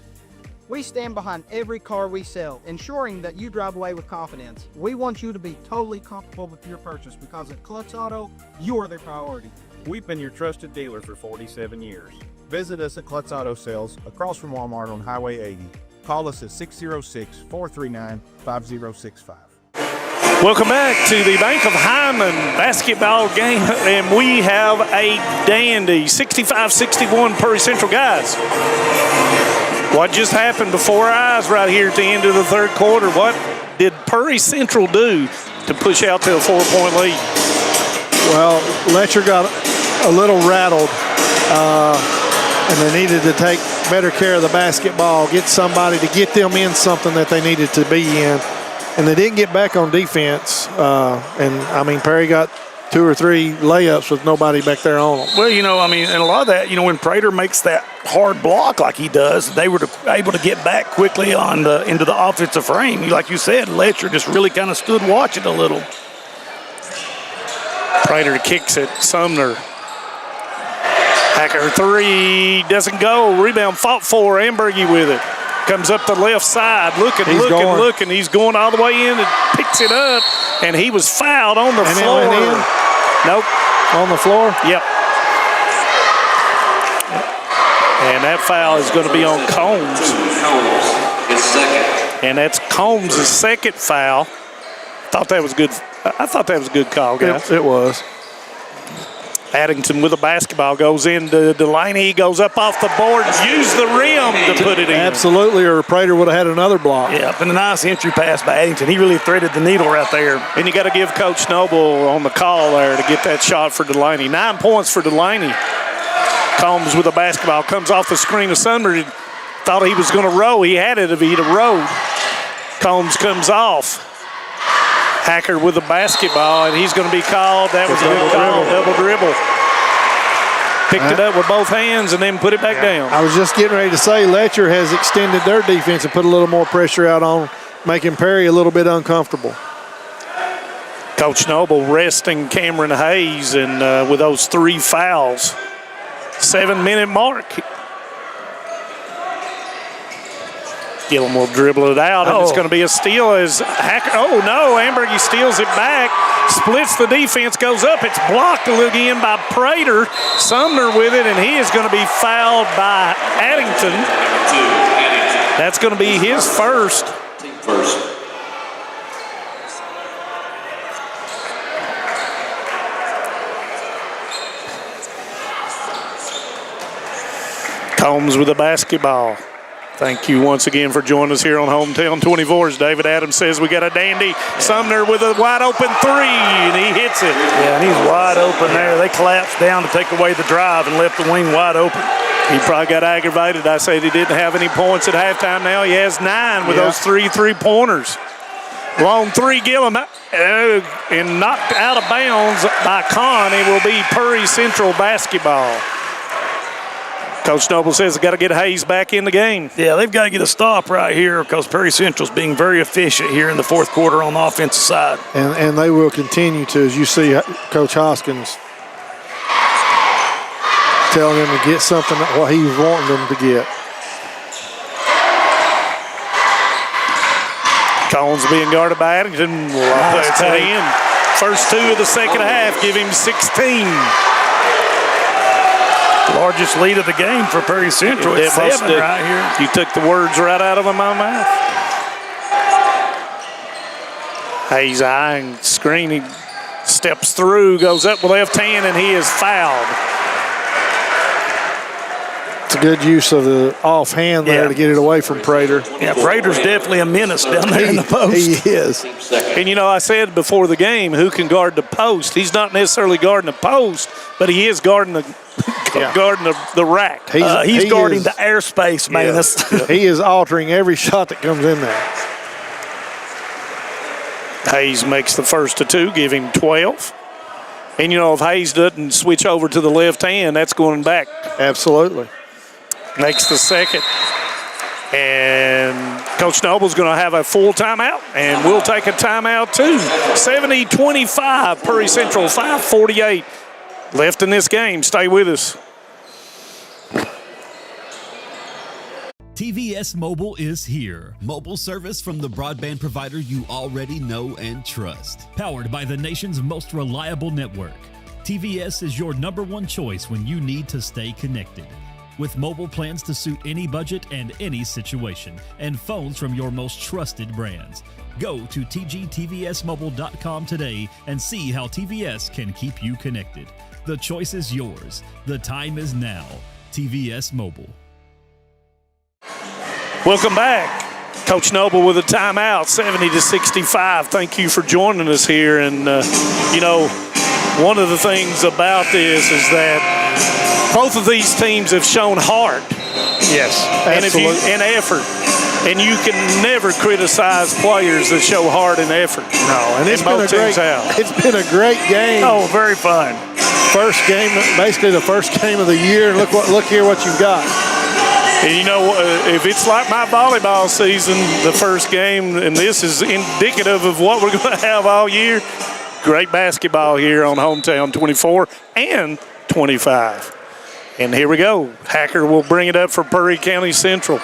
[SPEAKER 23] We stand behind every car we sell, ensuring that you drive away with confidence. We want you to be totally comfortable with your purchase because at Klutz Auto, you're the priority.
[SPEAKER 4] We've been your trusted dealer for 47 years. Visit us at Klutz Auto Sales across from Walmart on Highway 80. Call us at 606-439-5065.
[SPEAKER 8] Welcome back to the Bank of Hyman basketball game, and we have a dandy 65-61 Perry Central, guys. What just happened before our eyes right here at the end of the third quarter? What did Perry Central do to push out to a 4-point lead?
[SPEAKER 10] Well, Letcher got a little rattled, and they needed to take better care of the basketball, get somebody to get them in something that they needed to be in. And they didn't get back on defense. Perry got 2 or 3 layups with nobody back there on them.
[SPEAKER 9] Well, and a lot of that, when Prater makes that hard block like he does, they were able to get back quickly into the offensive frame. Like you said, Letcher just really kind of stood watching a little.
[SPEAKER 8] Prater kicks it, Sumner. Hacker three, doesn't go. Rebound fought for, Ambergy with it. Comes up the left side, looking. He's going all the way in and picks it up, and he was fouled on the floor. Nope.
[SPEAKER 10] On the floor?
[SPEAKER 8] Yep. And that foul is going to be on Combs. And that's Combs' second foul. I thought that was good call, guys.
[SPEAKER 10] It was.
[SPEAKER 8] Addington with a basketball goes into Delaney. He goes up off the board, use the rim to put it in.
[SPEAKER 10] Absolutely, or Prater would have had another block.
[SPEAKER 9] Yep, and a nice entry pass by Addington. He really threaded the needle right there.
[SPEAKER 8] And you got to give Coach Noble on the call there to get that shot for Delaney. 9 points for Delaney. Combs with a basketball, comes off the screen of Sumner. Thought he was going to row. He had it if he'd have rowed. Combs comes off. Hacker with the basketball, and he's going to be called. That was a good call, double dribble. Picked it up with both hands and then put it back down.
[SPEAKER 10] I was just getting ready to say Letcher has extended their defense and put a little more pressure out on, making Perry a little bit uncomfortable.
[SPEAKER 8] Coach Noble resting Cameron Hayes, and with those 3 fouls, 7-minute mark. Gillum will dribble it out, and it's going to be a steal as Hacker. Oh, no, Ambergy steals it back, splits the defense, goes up. It's blocked again by Prater. Sumner with it, and he is going to be fouled by Addington. That's going to be his first. Combs with the basketball. Thank you once again for joining us here on Hometown 24. As David Adams says, we got a dandy. Sumner with a wide open three, and he hits it.
[SPEAKER 9] Yeah, and he's wide open there. They collapsed down to take away the drive and left the wing wide open.
[SPEAKER 8] He probably got aggravated. I said he didn't have any points at halftime. Now he has 9 with those 3 3-pointers. Long three, Gillum, and knocked out of bounds by Kahn. It will be Purry Central basketball. Coach Noble says they got to get Hayes back in the game.
[SPEAKER 9] Yeah, they've got to get a stop right here because Perry Central's being very efficient here in the fourth quarter on the offensive side.
[SPEAKER 10] And they will continue to, as you see Coach Hoskins telling them to get something, what he was wanting them to get.
[SPEAKER 8] Collins being guarded by Addington. Puts it in. First 2 of the second half give him 16.
[SPEAKER 9] Largest lead of the game for Perry Central. It's 7 right here.
[SPEAKER 8] You took the words right out of my mouth. Hayes eyeing screen. He steps through, goes up with left hand, and he is fouled.
[SPEAKER 10] It's a good use of the offhand there to get it away from Prater.
[SPEAKER 9] Yeah, Prater's definitely a menace down there in the post.
[SPEAKER 10] He is.
[SPEAKER 8] And, you know, I said before the game, who can guard the post? He's not necessarily guarding the post, but he is guarding the rack.
[SPEAKER 9] He's guarding the airspace, man.
[SPEAKER 10] Yeah. He is altering every shot that comes in there.
[SPEAKER 8] Hayes makes the first of 2, give him 12. And, you know, if Hayes doesn't switch over to the left hand, that's going back.
[SPEAKER 10] Absolutely.
[SPEAKER 8] Makes the second. And Coach Noble's going to have a full timeout, and we'll take a timeout too. 70-25, Purry Central, 5:48 left in this game. Stay with us.
[SPEAKER 5] TVS Mobile is here. Mobile service from the broadband provider you already know and trust. Powered by the nation's most reliable network. TVS is your #1 choice when you need to stay connected. With mobile plans to suit any budget and any situation, and phones from your most trusted brands. Go to tgtvsmobile.com today and see how TVS can keep you connected. The choice is yours. The time is now. TVS Mobile.
[SPEAKER 8] Welcome back. Coach Noble with a timeout, 70-65. Thank you for joining us here. And, you know, one of the things about this is that both of these teams have shown heart.
[SPEAKER 10] Yes,
[SPEAKER 8] absolutely. And effort. And you can never criticize players that show heart and effort.
[SPEAKER 10] No, and it's been a great game.
[SPEAKER 9] Oh, very fun.
[SPEAKER 10] First game, basically the first game of the year. And look here what you've got.
[SPEAKER 8] And you know, if it's like my volleyball season, the first game, and this is indicative of what we're going to have all year, great basketball here on Hometown 24 and 25. And here we go. Hacker will bring it up for Purry County Central.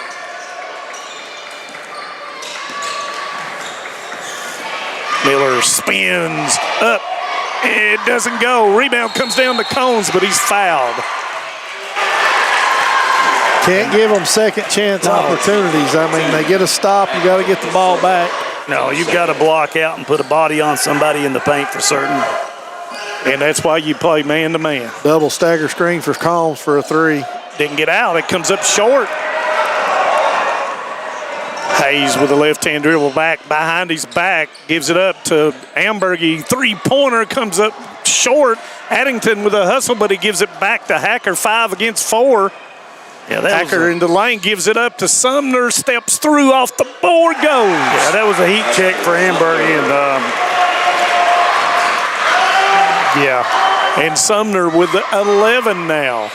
[SPEAKER 8] Miller spins up. It doesn't go. Rebound comes down to Cones, but he's fouled.
[SPEAKER 10] Can't give them second chance opportunities. I mean, they get a stop, you got to get the ball back.
[SPEAKER 9] No, you've got to block out and put a body on somebody in the paint for certain.
[SPEAKER 8] And that's why you play man-to-man.
[SPEAKER 10] Double stagger screen for Combs for a 3.
[SPEAKER 8] Didn't get out. It comes up short. Hayes with a left-hand dribble back behind his back. Gives it up to Ambergy. 3-pointer comes up short. Addington with a hustle, but he gives it back to Hacker. 5 against 4.
[SPEAKER 9] Yeah, that
[SPEAKER 8] Hacker in the lane gives it up to Sumner. Steps through off the board. Goes.
[SPEAKER 9] Yeah, that was a heat check for Ambergy.
[SPEAKER 8] And Sumner with 11 now.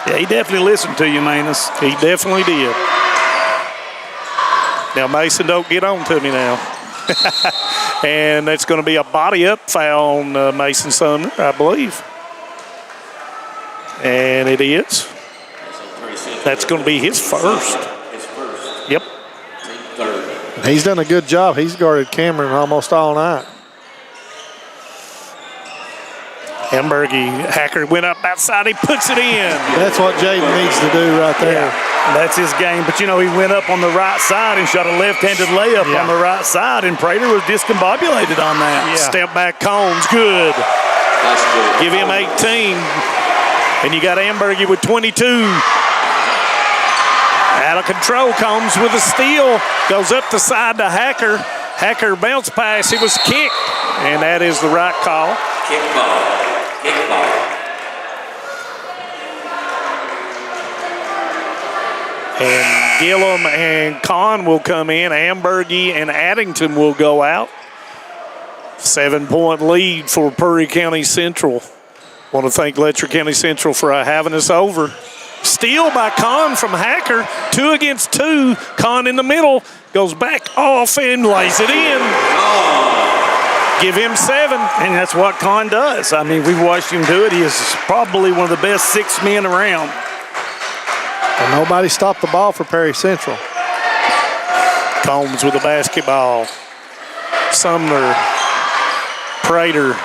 [SPEAKER 9] Yeah, he definitely listened to you, Manus.
[SPEAKER 8] He definitely did. Now, Mason, don't get on to me now. And that's going to be a body-up foul on Mason Sumner, I believe. And it is. That's going to be his first. Yep.
[SPEAKER 10] He's done a good job. He's guarded Cameron almost all night.
[SPEAKER 8] Hamburgie, Hacker went up outside. He puts it in.
[SPEAKER 10] That's what Jaden needs to do right there.
[SPEAKER 9] Yeah, that's his game. But, you know, he went up on the right side and shot a left-handed layup on the right side, and Prater was discombobulated on that.
[SPEAKER 8] Yeah. Step back, Combs, good. Give him 18. And you got Hamburgie with 22. Out of control, Combs with a steal. Goes up the side to Hacker. Hacker bounce pass. He was kicked. And that is the right call.
[SPEAKER 16] Kick ball.
[SPEAKER 8] And Gillum and Kahn will come in. Hamburgie and Addington will go out. 7-point lead for Perry County Central. Want to thank Letcher County Central for having us over. Steal by Kahn from Hacker. 2 against 2. Kahn in the middle. Goes back off and lays it in. Give him 7.
[SPEAKER 9] And that's what Kahn does. I mean, we've watched him do it. He is probably one of the best 6 men around.
[SPEAKER 10] And nobody stopped the ball for Perry Central.
[SPEAKER 8] Combs with the basketball. Sumner. Prater.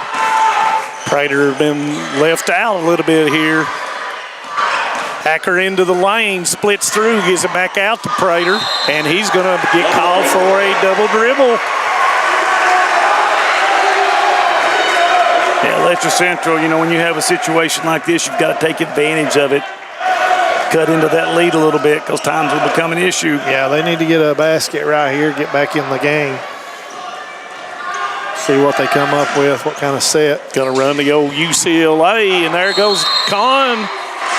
[SPEAKER 8] Prater been left out a little bit here. Hacker into the lane, splits through, gives it back out to Prater, and he's going to get called for a double dribble.
[SPEAKER 9] Yeah, Letcher Central, you know, when you have a situation like this, you've got to take advantage of it. Cut into that lead a little bit because times will become an issue.
[SPEAKER 10] Yeah, they need to get a basket right here, get back in the game. See what they come up with, what kind of set.
[SPEAKER 8] Going to run the old UCLA, and there goes Kahn.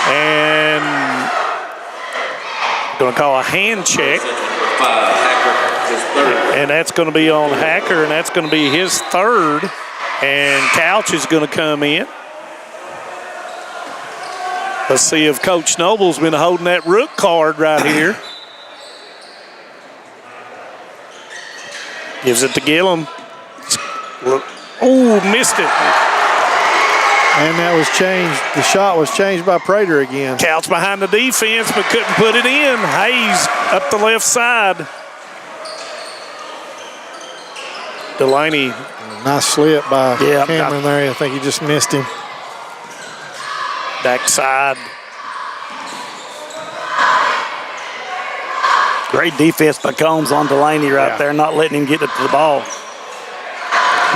[SPEAKER 8] And going to call a hand check. And that's going to be on Hacker, and that's going to be his 3rd. And Couch is going to come in. Let's see if Coach Noble's been holding that rook card right here. Gives it to Gillum. Oh, missed it.
[SPEAKER 10] And that was changed. The shot was changed by Prater again.
[SPEAKER 8] Couch behind the defense, but couldn't put it in. Hayes up the left side. Delaney.
[SPEAKER 10] Nice slip by Cameron there. I think he just missed him.
[SPEAKER 8] Backside.
[SPEAKER 9] Great defense by Combs on Delaney right there, not letting him get it to the ball.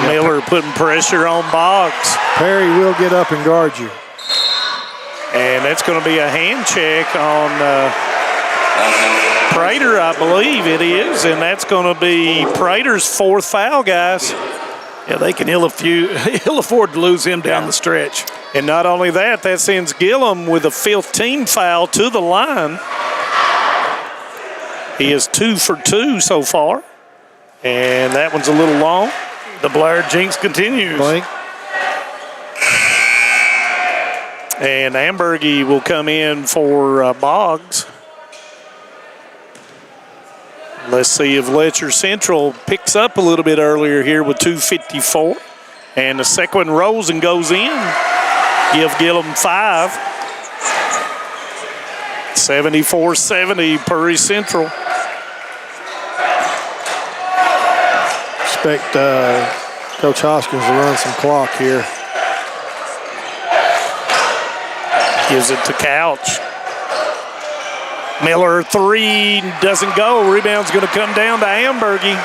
[SPEAKER 8] Miller putting pressure on Boggs.
[SPEAKER 10] Perry will get up and guard you.
[SPEAKER 8] And that's going to be a hand check on Prater, I believe it is. And that's going to be Prater's 4th foul, guys.
[SPEAKER 9] Yeah, they can ill afford to lose him down the stretch.
[SPEAKER 8] And not only that, that sends Gillum with a 5th team foul to the line. He is 2 for 2 so far. And that one's a little long.
[SPEAKER 9] The Blair jinx continues.
[SPEAKER 10] Blake.
[SPEAKER 8] And Hamburgie will come in for Boggs. Let's see if Letcher Central picks up a little bit earlier here with 2:54. And the second one rolls and goes in. Give Gillum 5. 74-70, Perry Central.
[SPEAKER 10] Expect Coach Hoskins to run some clock here.
[SPEAKER 8] Gives it to Couch. Miller 3 doesn't go. Rebound's going to come down to Hamburgie.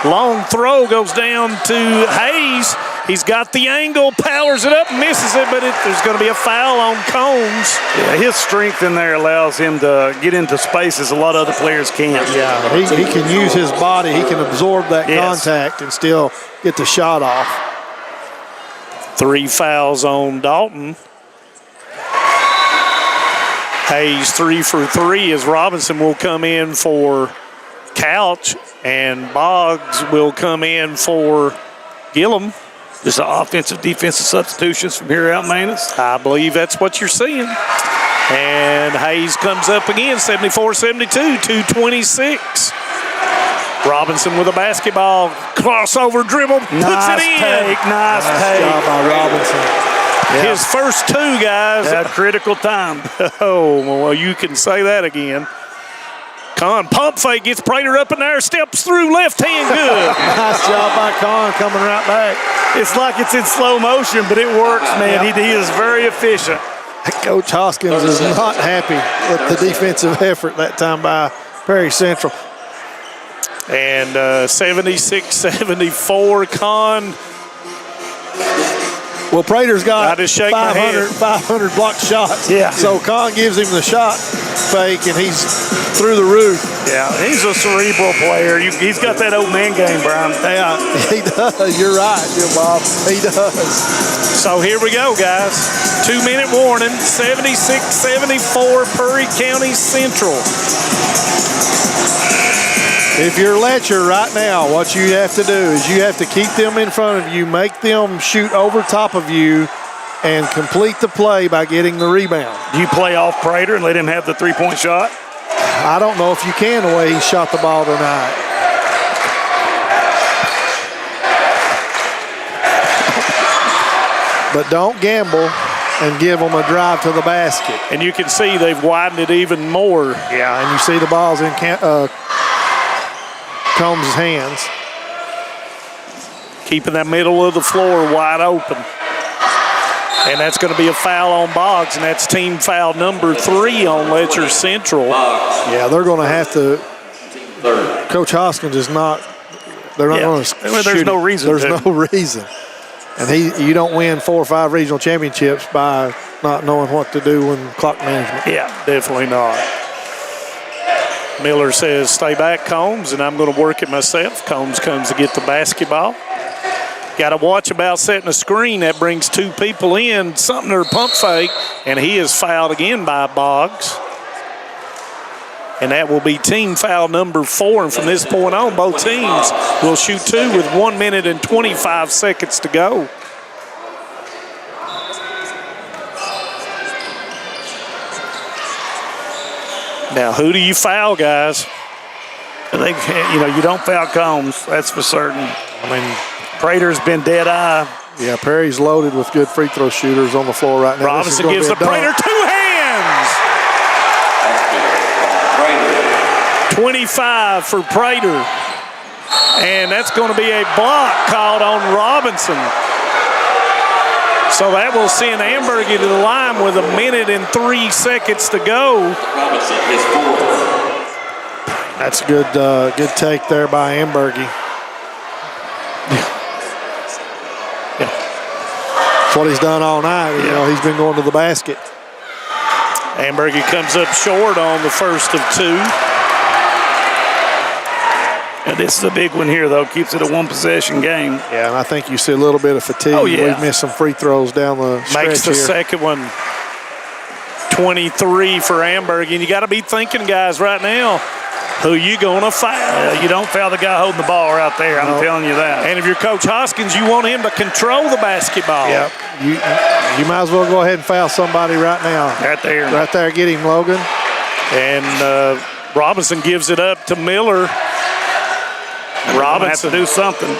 [SPEAKER 8] Long throw goes down to Hayes. He's got the angle, powers it up, misses it, but there's going to be a foul on Combs.
[SPEAKER 9] Yeah, his strength in there allows him to get into spaces a lot of other players can't.
[SPEAKER 10] Yeah, he can use his body. He can absorb that contact and still get the shot off.
[SPEAKER 8] 3 fouls on Dalton. Hayes 3 for 3 as Robinson will come in for Couch, and Boggs will come in for Gillum.
[SPEAKER 9] Just offensive, defensive substitutions from here out, Manus.
[SPEAKER 8] I believe that's what you're seeing. And Hayes comes up again, 74-72, 2:26. Robinson with a basketball, crossover dribble, puts it in.
[SPEAKER 9] Nice take.
[SPEAKER 10] Job by Robinson.
[SPEAKER 8] His first 2, guys.
[SPEAKER 9] At critical time.
[SPEAKER 8] Oh, well, you can say that again. Con pump fake, gets Prater up in there, steps through left hand good.
[SPEAKER 10] Nice job by Con coming right back.
[SPEAKER 9] It's like it's in slow motion, but it works, man. He is very efficient.
[SPEAKER 10] Coach Hoskins is not happy with the defensive effort that time by Perry Central.
[SPEAKER 8] And 76-74, Con.
[SPEAKER 10] Well, Prater's got
[SPEAKER 8] I just shake my head.
[SPEAKER 10] 500 blocked shots.
[SPEAKER 9] Yeah.
[SPEAKER 10] So Con gives him the shot fake, and he's through the roof.
[SPEAKER 9] Yeah, he's a cerebral player. He's got that old man game, Brian.
[SPEAKER 10] Yeah, he does. You're right, Jim Bob. He does.
[SPEAKER 8] So here we go, guys. 2-minute warning, 76-74, Perry County Central.
[SPEAKER 10] If you're Letcher right now, what you have to do is you have to keep them in front of you, make them shoot over top of you, and complete the play by getting the rebound.
[SPEAKER 9] Do you play off Prater and let him have the three-point shot?
[SPEAKER 10] I don't know if you can the way he shot the ball tonight. But don't gamble and give them a drive to the basket.
[SPEAKER 8] And you can see they've widened it even more.
[SPEAKER 10] Yeah, and you see the ball's in Combs' hands.
[SPEAKER 8] Keeping that middle of the floor wide open. And that's going to be a foul on Boggs, and that's team foul number 3 on Letcher Central.
[SPEAKER 10] Yeah, they're going to have to. Coach Hoskins is not. They're not going to.
[SPEAKER 9] There's no reason.
[SPEAKER 10] There's no reason. And you don't win 4 or 5 regional championships by not knowing what to do when clock management.
[SPEAKER 8] Yeah, definitely not. Miller says, stay back, Combs, and I'm going to work it myself. Combs comes to get the basketball. Got to watch about setting a screen. That brings 2 people in. Sumner pump fake, and he is fouled again by Boggs. And that will be team foul number 4. And from this point on, both teams will shoot 2 with 1 minute and 25 seconds to go. Now, who do you foul, guys?
[SPEAKER 9] You don't foul Combs, that's for certain. I mean, Prater's been dead eye.
[SPEAKER 10] Yeah, Perry's loaded with good free throw shooters on the floor right now.
[SPEAKER 8] Robinson gives the Prater 2 hands. 25 for Prater. And that's going to be a block called on Robinson. So that will send Ambergy to the line with 1 minute and 3 seconds to go.
[SPEAKER 10] That's a good take there by Ambergy. That's what he's done all night. You know, he's been going to the basket.
[SPEAKER 8] Ambergy comes up short on the first of 2.
[SPEAKER 9] And this is a big one here, though. Keeps it a 1-possession game.
[SPEAKER 10] Yeah, and I think you see a little bit of fatigue.
[SPEAKER 9] Oh, yeah.
[SPEAKER 10] We've missed some free throws down the stretch
[SPEAKER 8] Makes the
[SPEAKER 10] here.
[SPEAKER 8] second one 23 for Ambergy. And you got to be thinking, guys, right now, who you going to foul?
[SPEAKER 9] You don't foul the guy holding the ball right there. I'm telling you that.
[SPEAKER 8] And if you're Coach Hoskins, you want him to control the basketball.
[SPEAKER 10] Yep. You might as well go ahead and foul somebody right now.
[SPEAKER 9] Right there.
[SPEAKER 10] Right there. Get him, Logan.
[SPEAKER 8] And Robinson gives it up to Miller. Robinson
[SPEAKER 9] have to do something.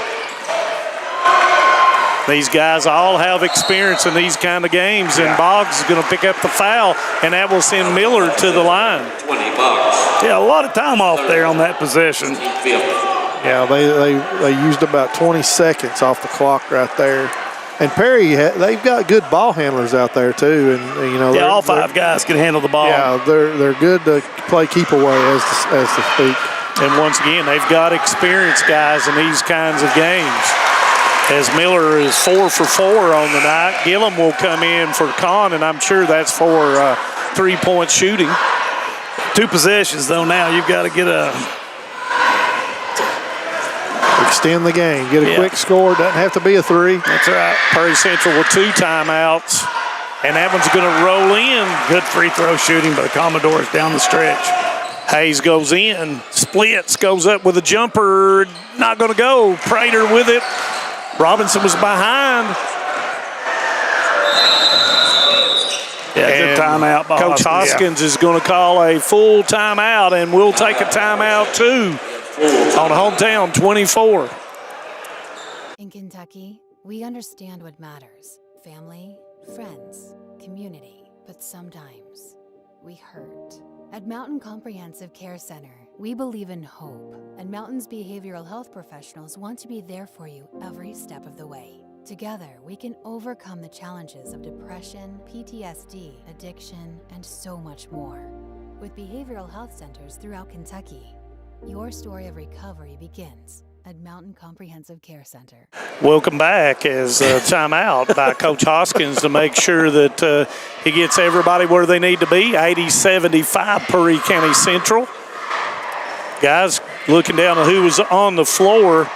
[SPEAKER 8] These guys all have experience in these kind of games, and Boggs is going to pick up the foul, and that will send Miller to the line.
[SPEAKER 16] 20 Boggs.
[SPEAKER 9] Yeah, a lot of time off there on that possession.
[SPEAKER 10] Yeah, they used about 20 seconds off the clock right there. And Perry, they've got good ball handlers out there too, and
[SPEAKER 9] all 5 guys can handle the ball.
[SPEAKER 10] Yeah, they're good to play keep away as to speak.
[SPEAKER 8] And once again, they've got experienced guys in these kinds of games. As Miller is 4 for 4 on the night, Gillum will come in for Con, and I'm sure that's for 3-point shooting.
[SPEAKER 9] 2 possessions, though, now. You've got to get
[SPEAKER 10] extend the game. Get a quick score. Doesn't have to be a 3.
[SPEAKER 8] That's right. Perry Central with 2 timeouts, and that one's going to roll in.
[SPEAKER 9] Good free throw shooting by the Commodores down the stretch.
[SPEAKER 8] Hayes goes in, splits, goes up with a jumper, not going to go. Prater with it. Robinson was behind.
[SPEAKER 9] Yeah, good timeout by
[SPEAKER 8] Coach Hoskins is going to call a full timeout, and we'll take a timeout too on hometown 24.
[SPEAKER 6] In Kentucky, we understand what matters. Family, friends, community. But sometimes we hurt. At Mountain Comprehensive Care Center, We believe in hope, and Mountains behavioral health professionals want to be there for you every step of the way. Together, we can overcome the challenges of depression, PTSD, addiction, and so much more. With behavioral health centers throughout Kentucky, your story of recovery begins at Mountain Comprehensive Care Center.
[SPEAKER 8] Welcome back as timeout by Coach Hoskins to make sure that he gets everybody where they need to be. 80-75 Perry County Central. Guys, looking down at who was on the floor,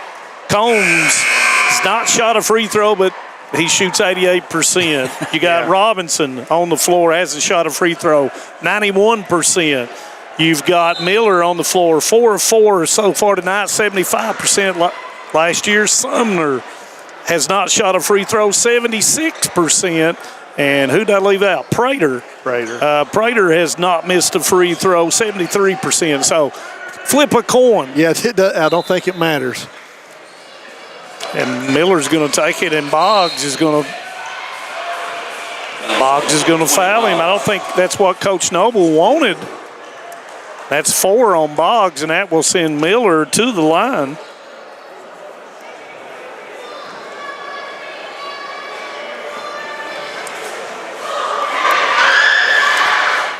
[SPEAKER 8] Combs has not shot a free throw, but he shoots 88%. You got Robinson on the floor, hasn't shot a free throw, 91%. You've got Miller on the floor, 4 of 4 so far tonight, 75%. Last year, Sumner has not shot a free throw, 76%. And who did I leave out? Prater. Prater has not missed a free throw, 73%. So flip a coin.
[SPEAKER 10] Yeah, I don't think it matters.
[SPEAKER 8] And Miller's going to take it, and Boggs is going to foul him. I don't think that's what Coach Noble wanted. That's 4 on Boggs, and that will send Miller to the line.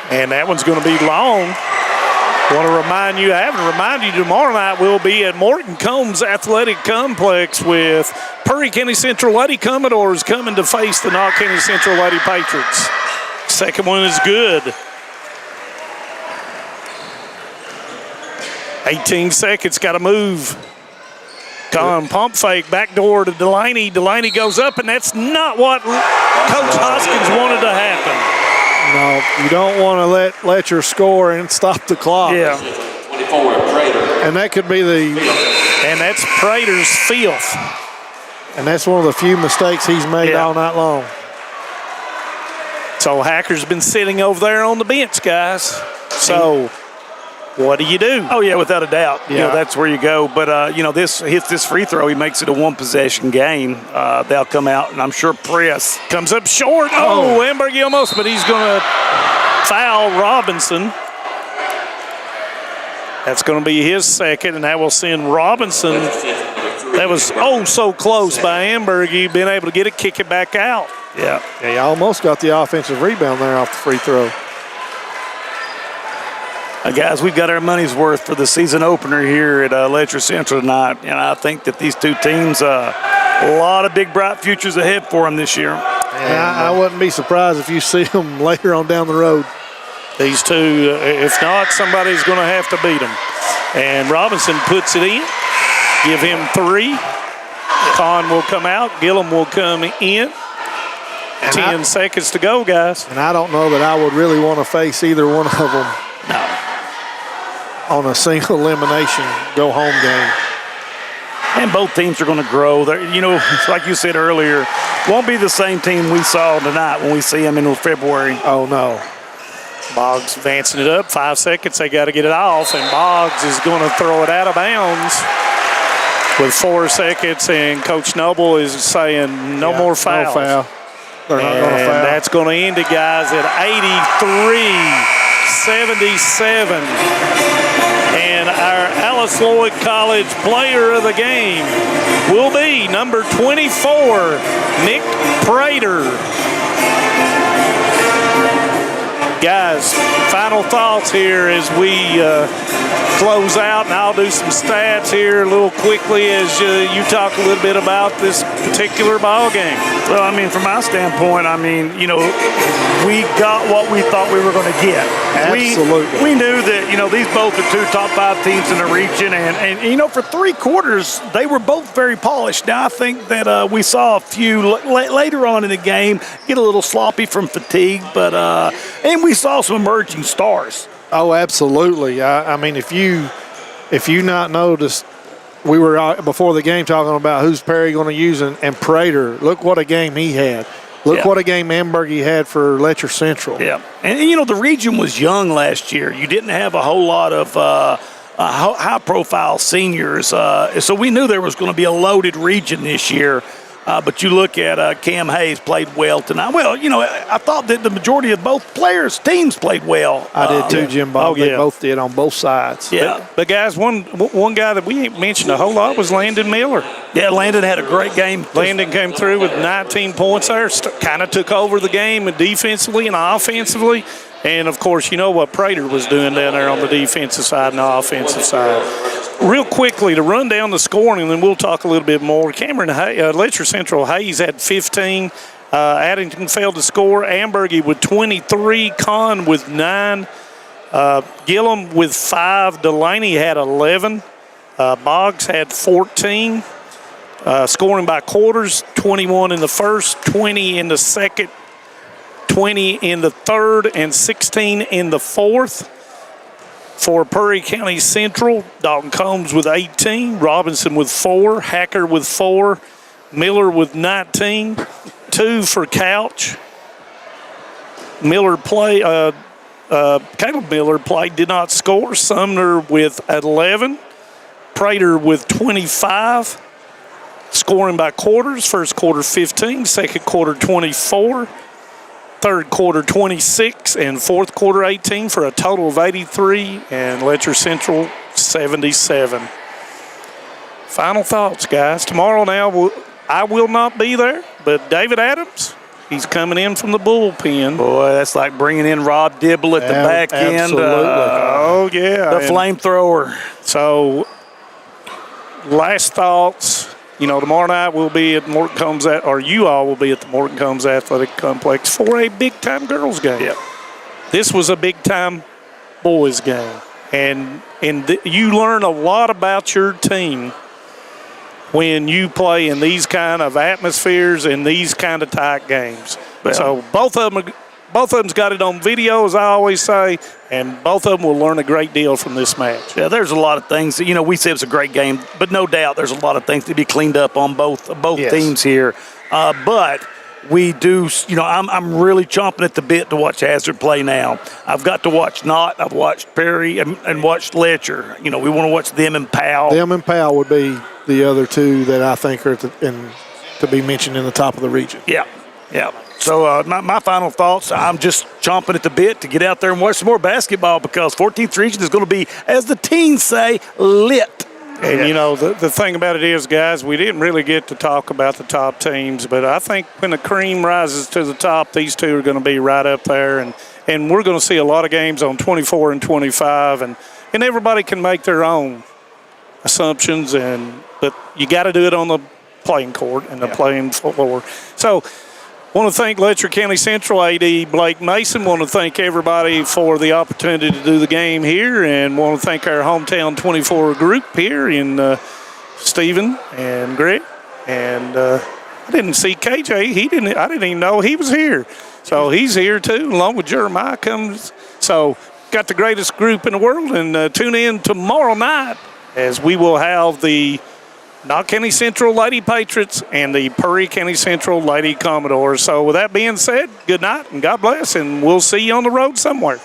[SPEAKER 8] And that one's going to be long. Want to remind you, tomorrow night we'll be at Morton Combs Athletic Complex with Perry County Central Lady Commodores coming to face the Knott County Central Lady Patriots. Second one is good. 18 seconds, got to move. Con pump fake, backdoor to Delaney. Delaney goes up, and that's not what Coach Hoskins wanted to happen.
[SPEAKER 10] No, you don't want to let Letcher score and stop the clock.
[SPEAKER 8] Yeah.
[SPEAKER 16] 24, Prater.
[SPEAKER 10] And that could be
[SPEAKER 8] and that's Prater's 5th.
[SPEAKER 10] And that's one of the few mistakes he's made all night long.
[SPEAKER 8] So Hacker's been sitting over there on the bench, guys. So what do you do?
[SPEAKER 9] Oh, yeah, without a doubt.
[SPEAKER 10] Yeah.
[SPEAKER 9] You know, that's where you go. But, this hits this free throw. He makes it a one-possession game. They'll come out, and I'm sure press.
[SPEAKER 8] Comes up short. Oh, Ambergy almost, but he's going to foul Robinson. That's going to be his second, and that will send Robinson. That was so close by Ambergy, being able to get it, kick it back out.
[SPEAKER 10] Yeah, he almost got the offensive rebound there off the free throw.
[SPEAKER 9] Guys, we've got our money's worth for the season opener here at Letcher Central tonight, and I think that these two teams, a lot of big, bright futures ahead for them this year.
[SPEAKER 10] And I wouldn't be surprised if you see them later on down the road.
[SPEAKER 8] These two, if not, somebody's going to have to beat them. And Robinson puts it in. Give him 3. Kahn will come out. Gillum will come in. 10 seconds to go, guys.
[SPEAKER 10] And I don't know that I would really want to face either one of them. On a single elimination go-home game.
[SPEAKER 9] And both teams are going to grow. Like you said earlier, won't be the same team we saw tonight when we see them in February.
[SPEAKER 10] Oh, no.
[SPEAKER 8] Boggs advancing it up. 5 seconds. They got to get it off, and Boggs is going to throw it out of bounds with 4 seconds, and Coach Noble is saying no more fouls.
[SPEAKER 10] No foul. They're not going to foul.
[SPEAKER 8] That's going to end it, guys, at 83-77. And our Alice Lloyd College player of the game will be number 24, Nick Prater. Guys, final thoughts here as we close out, and I'll do some stats here a little quickly as you talk a little bit about this particular ball game.
[SPEAKER 9] Well, from my standpoint, we got what we thought we were going to get.
[SPEAKER 10] Absolutely.
[SPEAKER 9] We knew that, these both are 2 top 5 teams in the region, and for 3 quarters, they were both very polished. Now, I think that we saw a few later on in the game get a little sloppy from fatigue, but and we saw some emerging stars.
[SPEAKER 10] Oh, absolutely. If you not noticed, we were out before the game talking about who's Perry going to use, and Prater. Look what a game he had. Look what a game Ambergy had for Letcher Central.
[SPEAKER 9] Yeah, and the region was young last year. You didn't have a whole lot of high-profile seniors, so we knew there was going to be a loaded region this year. But you look at Cam Hayes played well tonight. Well, I thought that the majority of both teams played well.
[SPEAKER 10] I did too, Jim Bob.
[SPEAKER 9] Oh, yeah.
[SPEAKER 10] They both did on both sides.
[SPEAKER 9] Yeah.
[SPEAKER 8] But guys, one guy that we ain't mentioned a whole lot was Landon Miller.
[SPEAKER 9] Yeah, Landon had a great game.
[SPEAKER 8] Landon came through with 19 points there, kind of took over the game defensively and offensively. And, of course, you know what Prater was doing down there on the defensive side and the offensive side. Real quickly, to run down the scoring, and then we'll talk a little bit more. Letcher Central Hayes had 15. Addington failed to score. Ambergy with 23. Conn with 9. Gillum with 5. Delaney had 11. Boggs had 14. Scoring by quarters, 21 in the first, 20 in the second, 20 in the third, and 16 in the fourth. For Perry County Central, Dalton Combs with 18, Robinson with 4, Hacker with 4, Miller with 19, 2 for Couch. Caleb Miller did not score. Sumner with 11, Prater with 25. Scoring by quarters, first quarter 15, second quarter 24. Third quarter 26 and fourth quarter 18 for a total of 83, and Letcher Central 77. Final thoughts, guys. Tomorrow now, I will not be there, but David Adams, he's coming in from the bullpen.
[SPEAKER 9] Boy, that's like bringing in Rob Dibble at the back end.
[SPEAKER 8] Oh, yeah.
[SPEAKER 9] The flamethrower.
[SPEAKER 8] So, last thoughts. Tomorrow night we'll be at Morton Combs, or you all will be at the Morton Combs Athletic Complex for a big-time girls game.
[SPEAKER 9] Yep.
[SPEAKER 8] This was a big-time boys game, and you learn a lot about your team when you play in these kind of atmospheres and these kind of tight games.
[SPEAKER 9] Well,
[SPEAKER 8] so both of them's got it on video, as I always say, and both of them will learn a great deal from this match.
[SPEAKER 9] Yeah, there's a lot of things. We said it was a great game, but no doubt there's a lot of things to be cleaned up on both
[SPEAKER 10] Yes.
[SPEAKER 9] teams here. But we do, I'm really chomping at the bit to watch Hazard play now. I've got to watch Knott. I've watched Perry and watched Letcher. We want to watch them and Powell.
[SPEAKER 10] Them and Powell would be the other two that I think are to be mentioned in the top of the region.
[SPEAKER 9] Yeah. So my final thoughts, I'm just chomping at the bit to get out there and watch some more basketball because 14th Region is going to be, as the teens say, lit.
[SPEAKER 8] And, the thing about it is, guys, we didn't really get to talk about the top teams, but I think when the cream rises to the top, these two are going to be right up there. And we're going to see a lot of games on 24 and 25, and everybody can make their own assumptions, but you got to do it on the playing court and the playing floor. So, want to thank Letcher County Central AD Blake Mason. Want to thank everybody for the opportunity to do the game here, and want to thank our Hometown 24 group here in Stephen and Greg. And I didn't see KJ. I didn't even know he was here. So he's here too, along with Jeremiah comes. So got the greatest group in the world, and tune in tomorrow night as we will have the Knott County Central Lady Patriots and the Perry County Central Lady Commodores. So with that being said, good night and God bless, and we'll see you on the road somewhere.